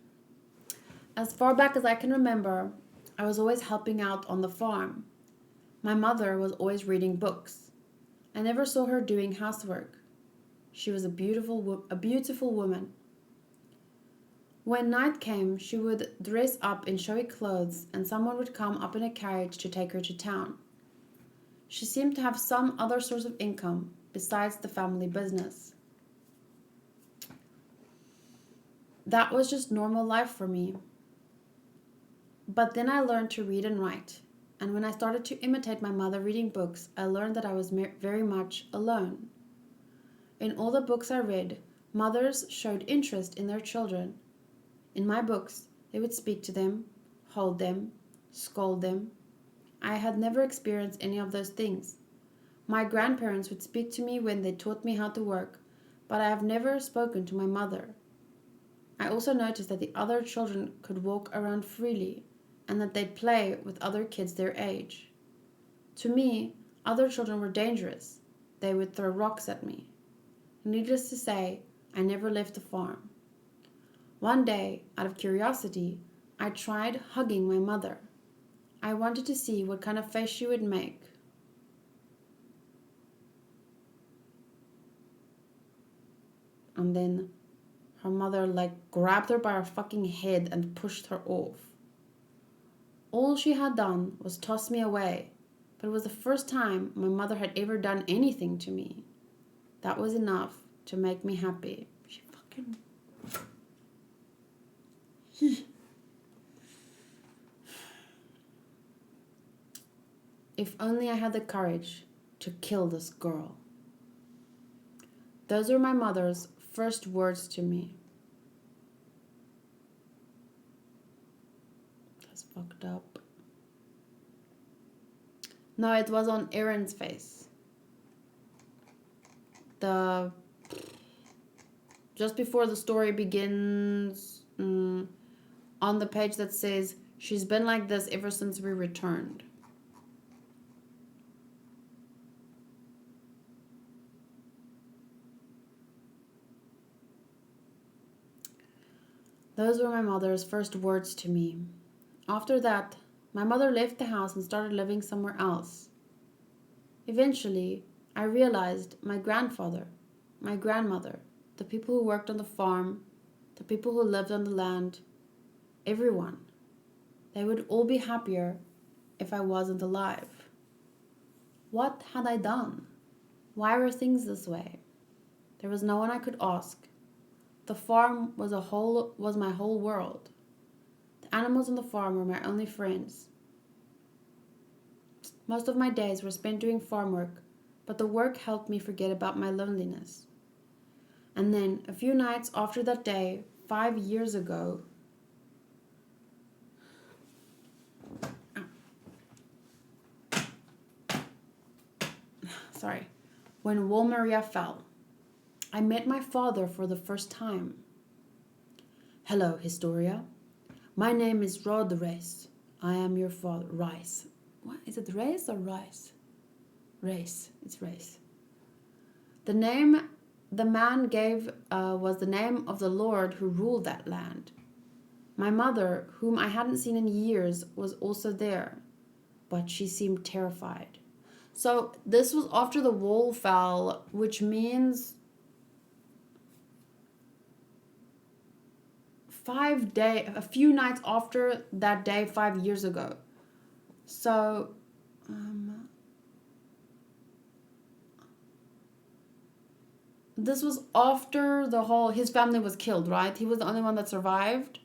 As far back as I can remember, I was always helping out on the farm. My mother was always reading books. I never saw her doing housework. She was a beautiful woman. When night came, she would dress up in showy clothes and someone would come up in a carriage to take her to town. She seemed to have some other source of income besides the family business. That was just normal life for me. But then I learned to read and write. And when I started to imitate my mother reading books, I learned that I was very much alone. In all the books I read, mothers showed interest in their children. In my books, they would speak to them, hold them, scold them. I had never experienced any of those things. My grandparents would speak to me when they taught me how to work, but I have never spoken to my mother. I also noticed that the other children could walk around freely and that they'd play with other kids their age. To me, other children were dangerous. They would throw rocks at me. Needless to say, I never left the farm. One day, out of curiosity, I tried hugging my mother. I wanted to see what kind of face she would make. And then her mother grabbed her by her fucking head and pushed her off. All she had done was toss me away, but it was the first time my mother had ever done anything to me. That was enough to make me happy. She fucking... If only I had the courage to kill this girl. Those were my mother's first words to me. That's fucked up. No, it was on Erin's face. Just before the story begins, on the page that says, she's been like this ever since we returned. Those were my mother's first words to me. After that, my mother left the house and started living somewhere else. Eventually, I realized my grandfather, my grandmother, the people who worked on the farm, the people who lived on the land, everyone, they would all be happier if I wasn't alive. What had I done? Why were things this way? There was no one I could ask. The farm was my whole world. The animals on the farm were my only friends. Most of my days were spent doing farm work, but the work helped me forget about my loneliness. And then, a few nights after that day, 5 years ago, when Wolmaria fell, I met my father for the first time. Hello, Historia. My name is Rod Rice. I am your father. Rice. What? Is it Rice or Rice? Rice. It's Rice. The name the man gave was the name of the lord who ruled that land. My mother, whom I hadn't seen in years, was also there, but she seemed terrified. So this was after the wall fell, which means 5 days, a few nights after that day 5 years ago. So, this was after his family was killed, right? He was the only one that survived.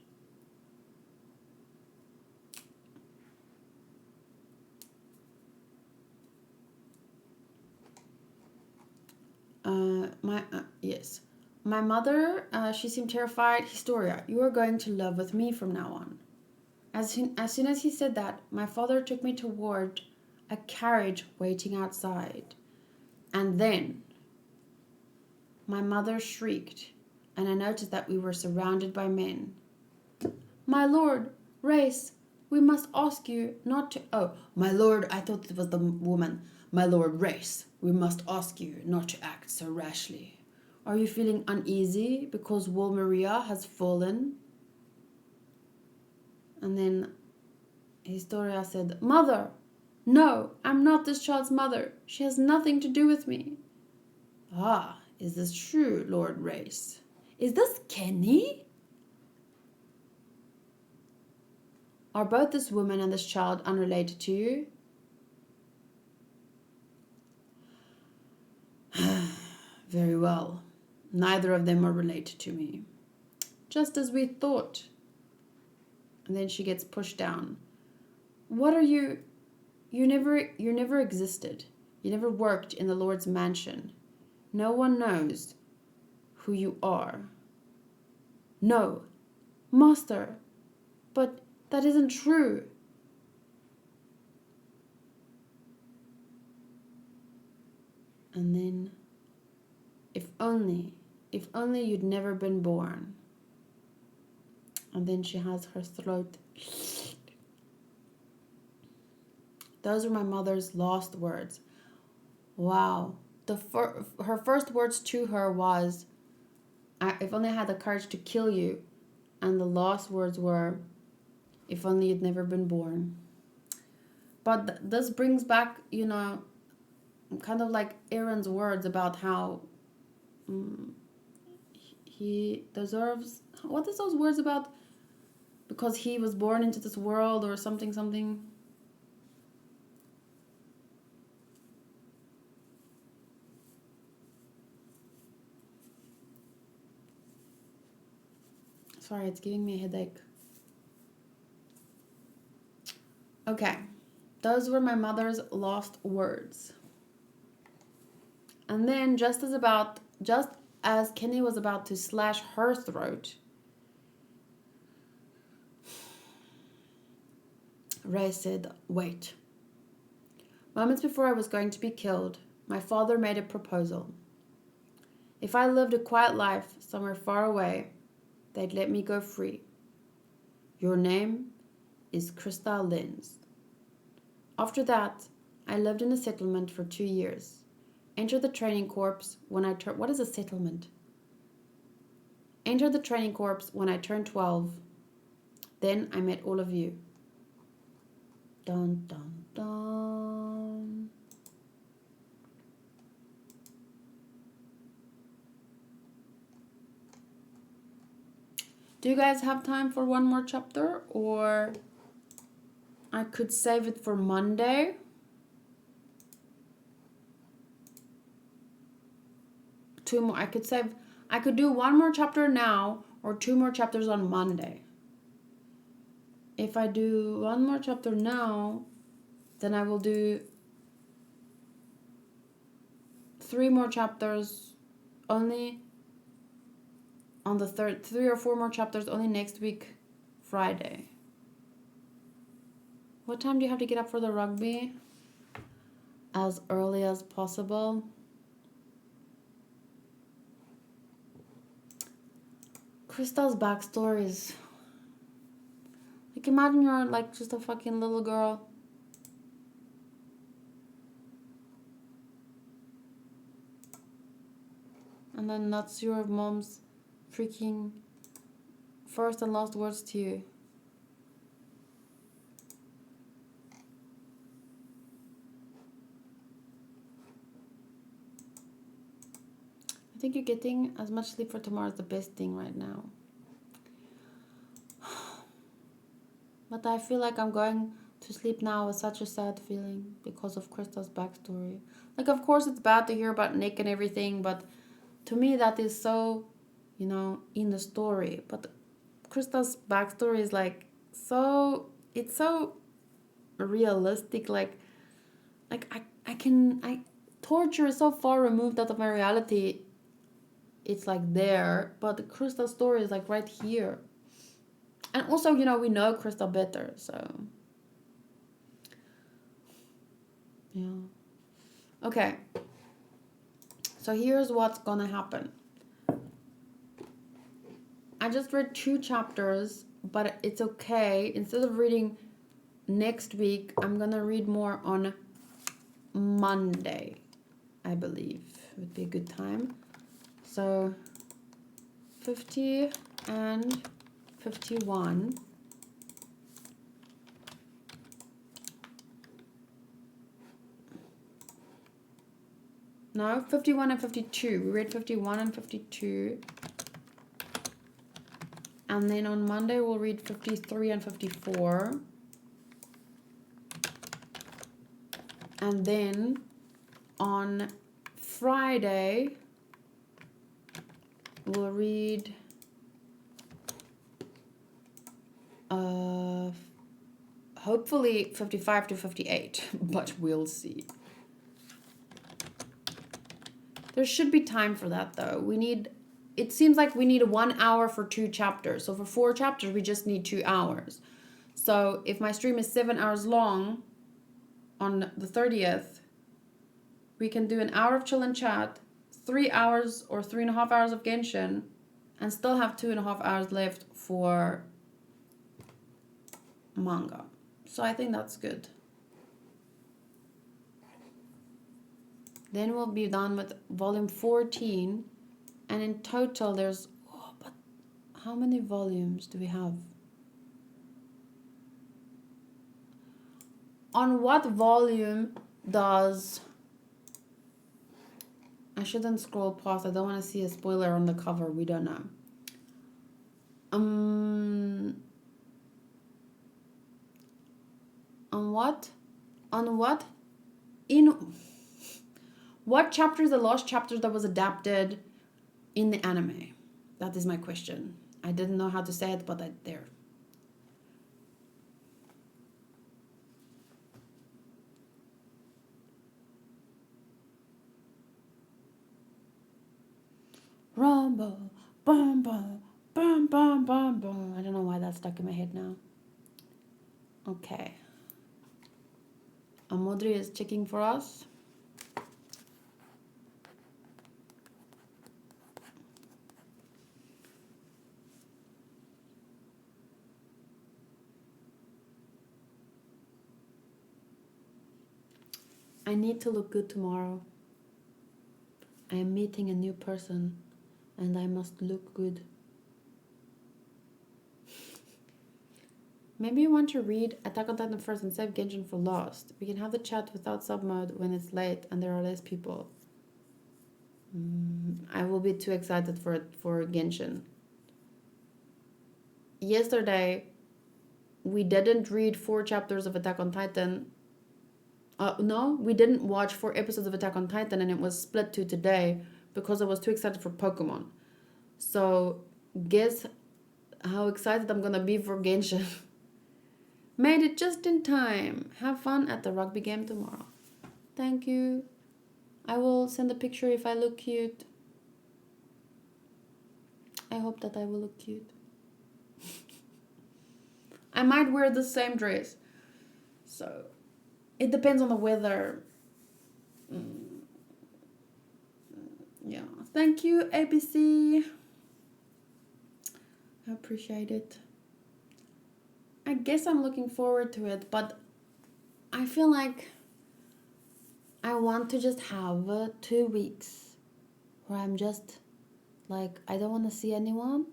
Yes. My mother, she seemed terrified. Historia, you are going to live with me from now on. As soon as he said that, my father took me toward a carriage waiting outside. And then my mother shrieked, and I noticed that we were surrounded by men. My lord, Race, we must ask you not to... Oh, my lord, I thought it was the woman. My lord, Race, we must ask you not to act so rashly. Are you feeling uneasy because Wall Maria has fallen? And then Historia said, Mother, no, I'm not this child's mother. She has nothing to do with me. Ah, is this true, Lord Race? Is this Kenny? Are both this woman and this child unrelated to you? Very well. Neither of them are related to me. Just as we thought. And then she gets pushed down. What are you? You never existed. You never worked in the Lord's mansion. No one knows who you are. No, Master, but that isn't true. And then, if only you'd never been born. And then she has her throat. Those were my mother's last words. Wow. Her first words to her was, if only I had the courage to kill you. And the last words were, if only you'd never been born. But this brings back, kind of like Aaron's words about how he deserves... What is those words about? Because he was born into this world or something. Sorry, it's giving me a headache. Okay, those were my mother's last words. And then just as Kenny was about to slash her throat, Ray said, wait. Moments before I was going to be killed, my father made a proposal. If I lived a quiet life somewhere far away, they'd let me go free. Your name is Krista Lenz. After that, I lived in a settlement for 2 years. Entered the training corps when I turned... What is a settlement? Entered the training corps when I turned 12. Then I met all of you. Dun, dun, dun. Do you guys have time for one more chapter? Or I could save it for Monday. Two more. I could do one more chapter now or 2 more chapters on Monday. If I do one more chapter now, then I will do 3 more chapters only on the 3 or 4 more chapters only next week, Friday. What time do you have to get up for the rugby? As early as possible. Krista's backstory is... Like, imagine you're like just a fucking little girl. And then that's your mom's freaking first and last words to you. I think you're getting as much sleep for tomorrow is the best thing right now. But I feel like I'm going to sleep now with such a sad feeling because of Krista's backstory. Like, of course it's bad to hear about Nick and everything, but to me that is so, in the story. But Krista's backstory is like so... It's so realistic. Like torture is so far removed out of my reality. It's like there, but Krista's story is like right here. And also, we know Krista better, so yeah. Okay. So here's what's gonna happen. I just read 2 chapters, but it's okay. Instead of reading next week, I'm gonna read more on Monday, I believe would be a good time. So 50 and 51. No, 51 and 52. We read 51 and 52. And then on Monday, we'll read 53 and 54. And then on Friday, we'll read hopefully 55 to 58, but we'll see. There should be time for that though. It seems like we need 1 hour for 2 chapters. So for 4 chapters, we just need 2 hours. So if my stream is 7 hours long on the 30th, we can do an hour of chill and chat, 3 hours or 3.5 hours of Genshin, and still have 2.5 hours left for manga. So I think that's good. Then we'll be done with volume 14. And in total there's... but how many volumes do we have? On what volume does... I shouldn't scroll past. I don't want to see a spoiler on the cover. We don't know. On what? In what chapter is the last chapter that was adapted in the anime? That is my question. I didn't know how to say it, but there. Rumble, bum bum, bum bum bum bum. I don't know why that's stuck in my head now. Okay. Amodri is checking for us. I need to look good tomorrow. I am meeting a new person and I must look good. Maybe you want to read Attack on Titan first and save Genshin for last. We can have the chat without sub mode when it's late and there are less people. I will be too excited for Genshin. Yesterday, we didn't read 4 chapters of Attack on Titan. No, we didn't watch 4 episodes of Attack on Titan, and it was split to today because I was too excited for Pokemon. So, guess how excited I'm gonna be for Genshin. Made it just in time. Have fun at the rugby game tomorrow. Thank you. I will send a picture if I look cute. I hope that I will look cute. I might wear the same dress. So, it depends on the weather. Yeah. Thank you, ABC. I appreciate it. I guess I'm looking forward to it, but I feel like I want to just have 2 weeks where I'm just like, I don't want to see anyone.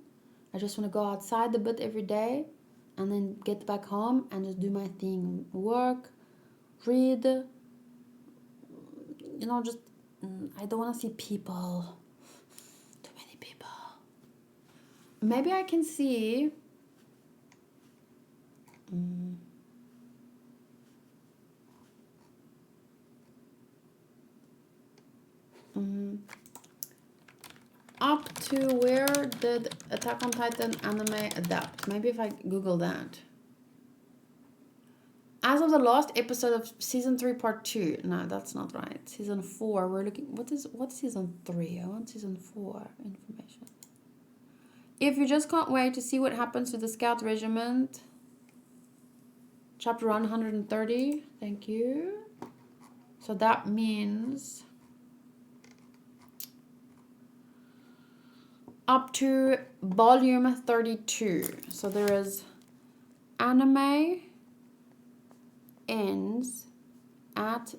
I just want to go outside a bit every day and then get back home and just do my thing. Work, read, just, I don't want to see people. Too many people. Maybe I can see... Up to where did Attack on Titan anime adapt? Maybe if I Google that. As of the last episode of season 3 part 2. No, that's not right. Season 4, we're looking... What's season 3? I want season 4 information. If you just can't wait to see what happens to the Scout Regiment, chapter 130, thank you. So that means up to volume 32. So there is anime ends at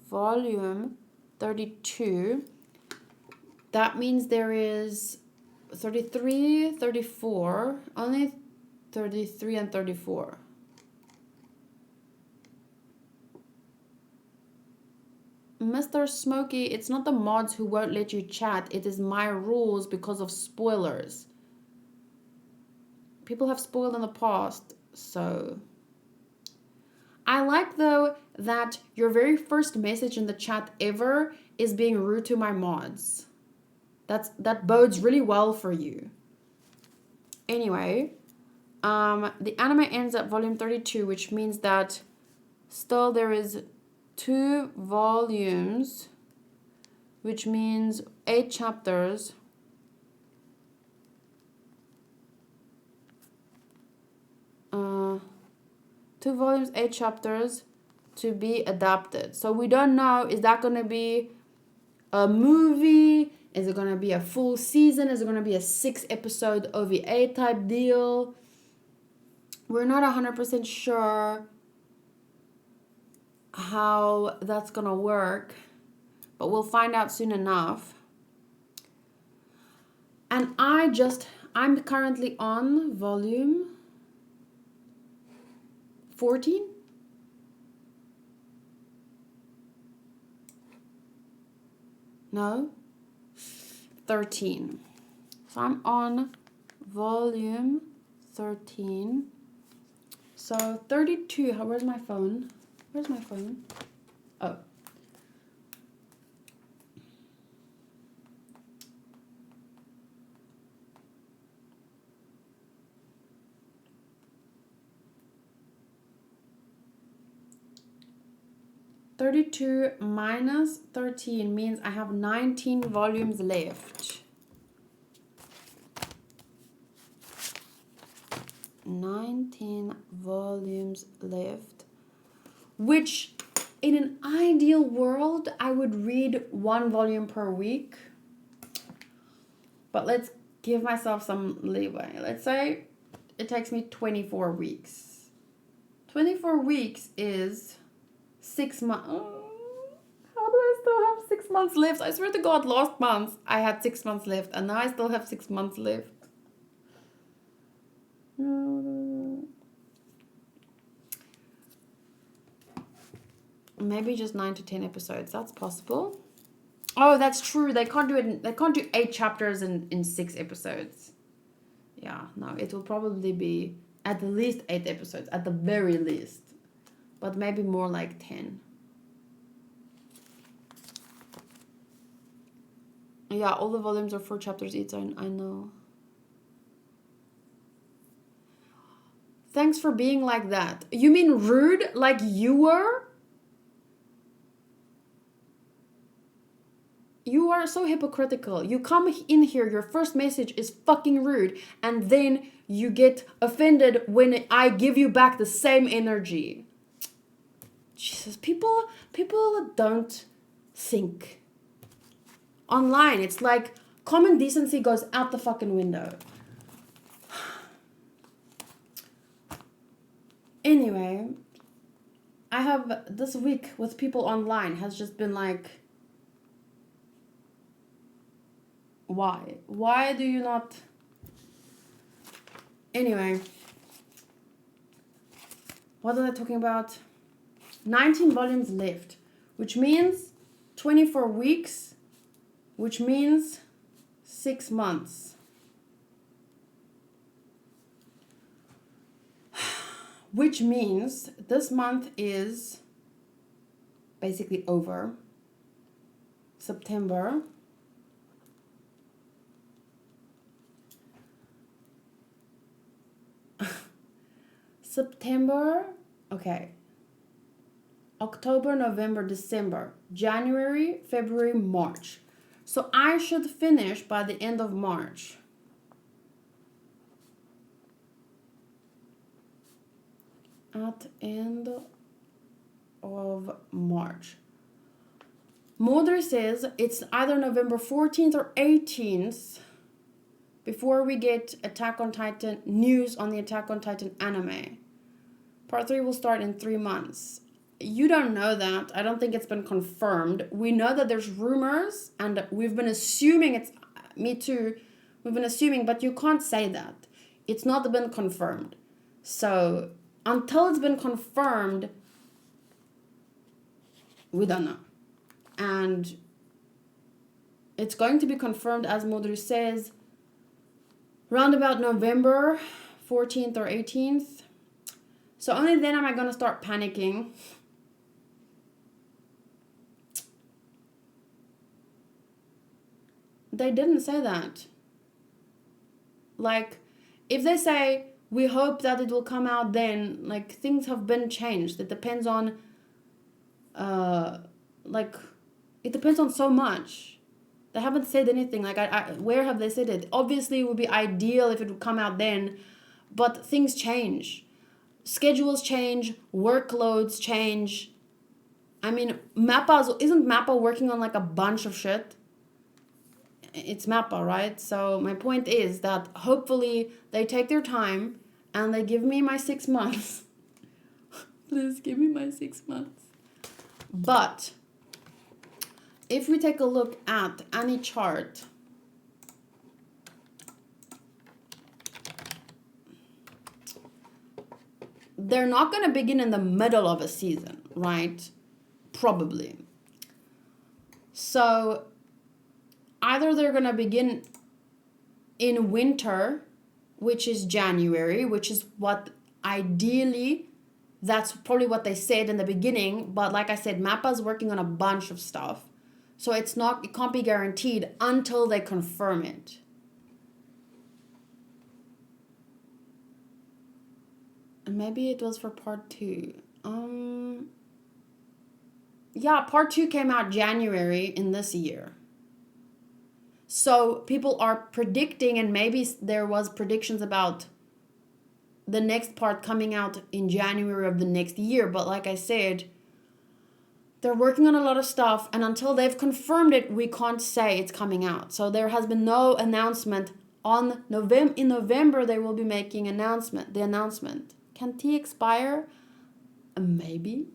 volume 32. That means there is 33, 34, only 33 and 34. Mr. Smokey, it's not the mods who won't let you chat. It is my rules because of spoilers. People have spoiled in the past, so... I like, though, that your very first message in the chat ever is being rude to my mods. That bodes really well for you. Anyway, the anime ends at volume 32, which means that still there is 2 volumes, which means 8 chapters. Two volumes, 8 chapters to be adapted. So we don't know, is that going to be a movie? Is it going to be a full season? Is it going to be a 6-episode OVA type deal? We're not 100% sure how that's going to work, but we'll find out soon enough. And I'm currently on volume 14. No? 13. So I'm on volume 13. So 32. Where's my phone? Where's my phone? Oh. (32 minus 13 means I have 19 volumes left. 19 volumes left. Which, in an ideal world, I would read 1 volume per week. But let's give myself some leeway. Let's say it takes me 24 weeks. 24 weeks is 6 months. How do I still have 6 months left? I swear to God, last month I had 6 months left, and now I still have 6 months left. Maybe just 9 to 10 episodes. That's possible. Oh, that's true. They can't do 8 chapters in 6 episodes. Yeah, no, it will probably be at least 8 episodes, at the very least. But maybe more like 10. Yeah, all the volumes are 4 chapters each, I know. Thanks for being like that. You mean rude like you were? You are so hypocritical. You come in here, your first message is fucking rude, and then you get offended when I give you back the same energy. Jesus, people don't think. Online, it's like common decency goes out the fucking window. Anyway, I have this week with people online has just been like, why? Why do you not? Anyway, what was I talking about? 19 volumes left, which means 24 weeks, which means 6 months. Which means this month is basically over. September. September, okay. October, November, December, January, February, March. So I should finish by the end of March. At end of March. Mulder says it's either November 14th or 18th before we get Attack on Titan news on the Attack on Titan anime. Part 3 will start in 3 months. You don't know that. I don't think it's been confirmed. We know that there's rumors, and we've been assuming it's... Me too. We've been assuming, but you can't say that. It's not been confirmed. So, until it's been confirmed, we don't know. And it's going to be confirmed, as Mulder says, around about November 14th or 18th. So only then am I going to start panicking. They didn't say that. Like, if they say, we hope that it will come out then, like, things have been changed. It depends on, it depends on so much. They haven't said anything. Like, where have they said it? Obviously, it would be ideal if it would come out then, but things change. Schedules change, workloads change. I mean, isn't Mappa working on like a bunch of shit? It's Mappa, right? So my point is that hopefully they take their time and they give me my 6 months. Please give me my 6 months. But if we take a look at any chart, they're not going to begin in the middle of a season, right? Probably. So either they're going to begin in winter, which is January, which is what ideally, that's probably what they said in the beginning. But like I said, Mappa's working on a bunch of stuff. So it can't be guaranteed until they confirm it. And maybe it was for part 2. Yeah, part 2 came out January in this year. So people are predicting, and maybe there was predictions about the next part coming out in January of the next year. But like I said, they're working on a lot of stuff, and until they've confirmed it, we can't say it's coming out. So there has been no announcement in November. They will be making the announcement. Can tea expire? Maybe.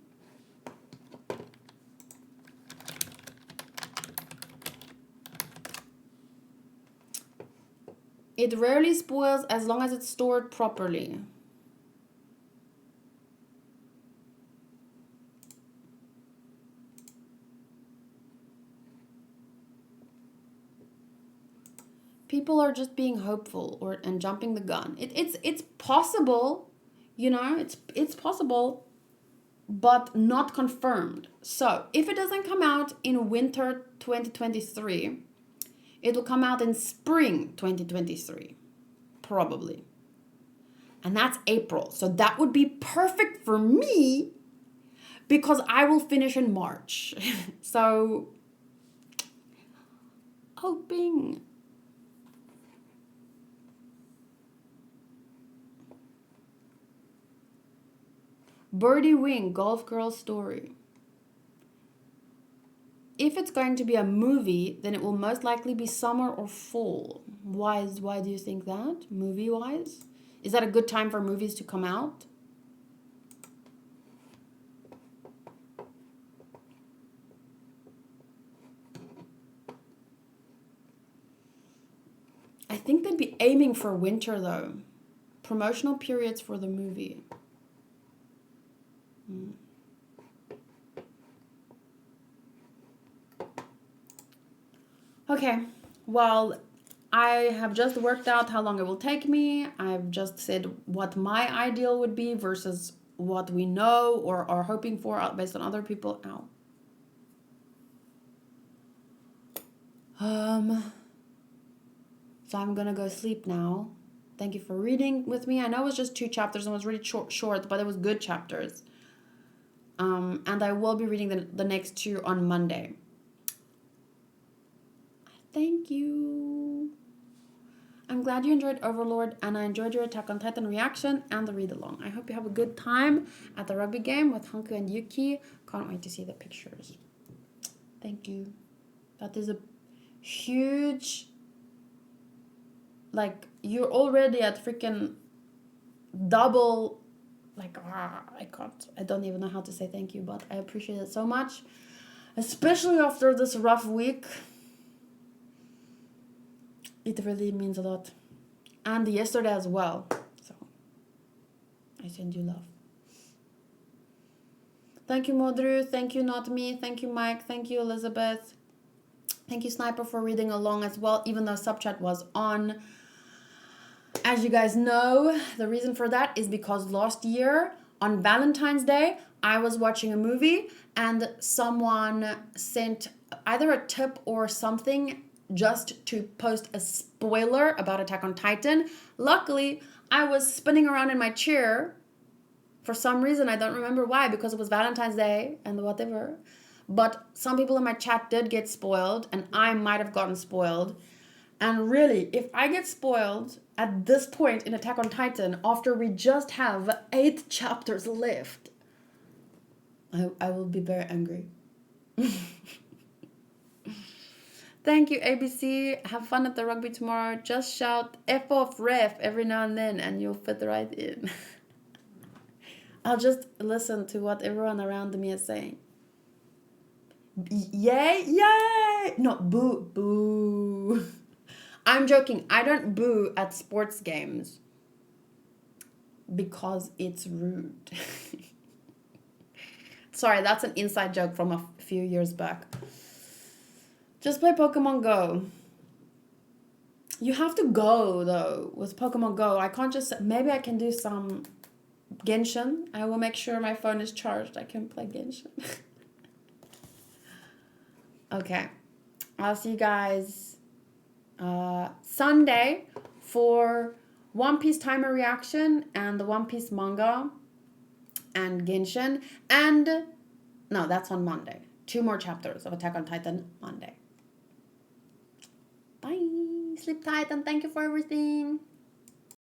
It rarely spoils as long as it's stored properly. People are just being hopeful and jumping the gun. It's possible, it's possible, but not confirmed. So if it doesn't come out in winter 2023, it will come out in spring 2023, probably. And that's April. So that would be perfect for me because I will finish in March. So, hoping. Birdie Wing, Golf Girl Story. If it's going to be a movie, then it will most likely be summer or fall. Why do you think that, movie-wise? Is that a good time for movies to come out? I think they'd be aiming for winter, though. Promotional periods for the movie. Okay, well, I have just worked out how long it will take me. I've just said what my ideal would be versus what we know or are hoping for based on other people. So I'm gonna go sleep now. Thank you for reading with me. I know it was just 2 chapters and it was really short, but it was good chapters. And I will be reading the next 2 on Monday. Thank you. I'm glad you enjoyed Overlord, and I enjoyed your Attack on Titan reaction and the read-along. I hope you have a good time at the rugby game with Hanku and Yuki. Can't wait to see the pictures. Thank you. That is a huge... Like, you're already at freaking double... Like, I don't even know how to say thank you, but I appreciate it so much. Especially after this rough week. It really means a lot. And yesterday as well. So, I send you love. Thank you, Modru. Thank you, Not Me. Thank you, Mike. Thank you, Elizabeth. Thank you, Sniper, for reading along as well, even though subchat was on. As you guys know, the reason for that is because last year on Valentine's Day, I was watching a movie and someone sent either a tip or something just to post a spoiler about Attack on Titan. Luckily, I was spinning around in my chair for some reason. I don't remember why, because it was Valentine's Day and whatever. But some people in my chat did get spoiled, and I might have gotten spoiled. And really, if I get spoiled at this point in Attack on Titan, after we just have 8 chapters left, I will be very angry. Thank you, ABC. Have fun at the rugby tomorrow. Just shout F off ref every now and then and you'll fit right in. I'll just listen to what everyone around me is saying. Yay, yay! No, boo, boo. I'm joking. I don't boo at sports games because it's rude. Sorry, that's an inside joke from a few years back. Just play Pokemon Go. You have to go, though, with Pokemon Go. I can't just... Maybe I can do some Genshin. I will make sure my phone is charged. I can play Genshin. Okay. I'll see you guys Sunday for One Piece timer reaction and the One Piece manga and Genshin. And... No, that's on Monday. 2 more chapters of Attack on Titan Monday. Bye. Sleep tight and thank you for everything.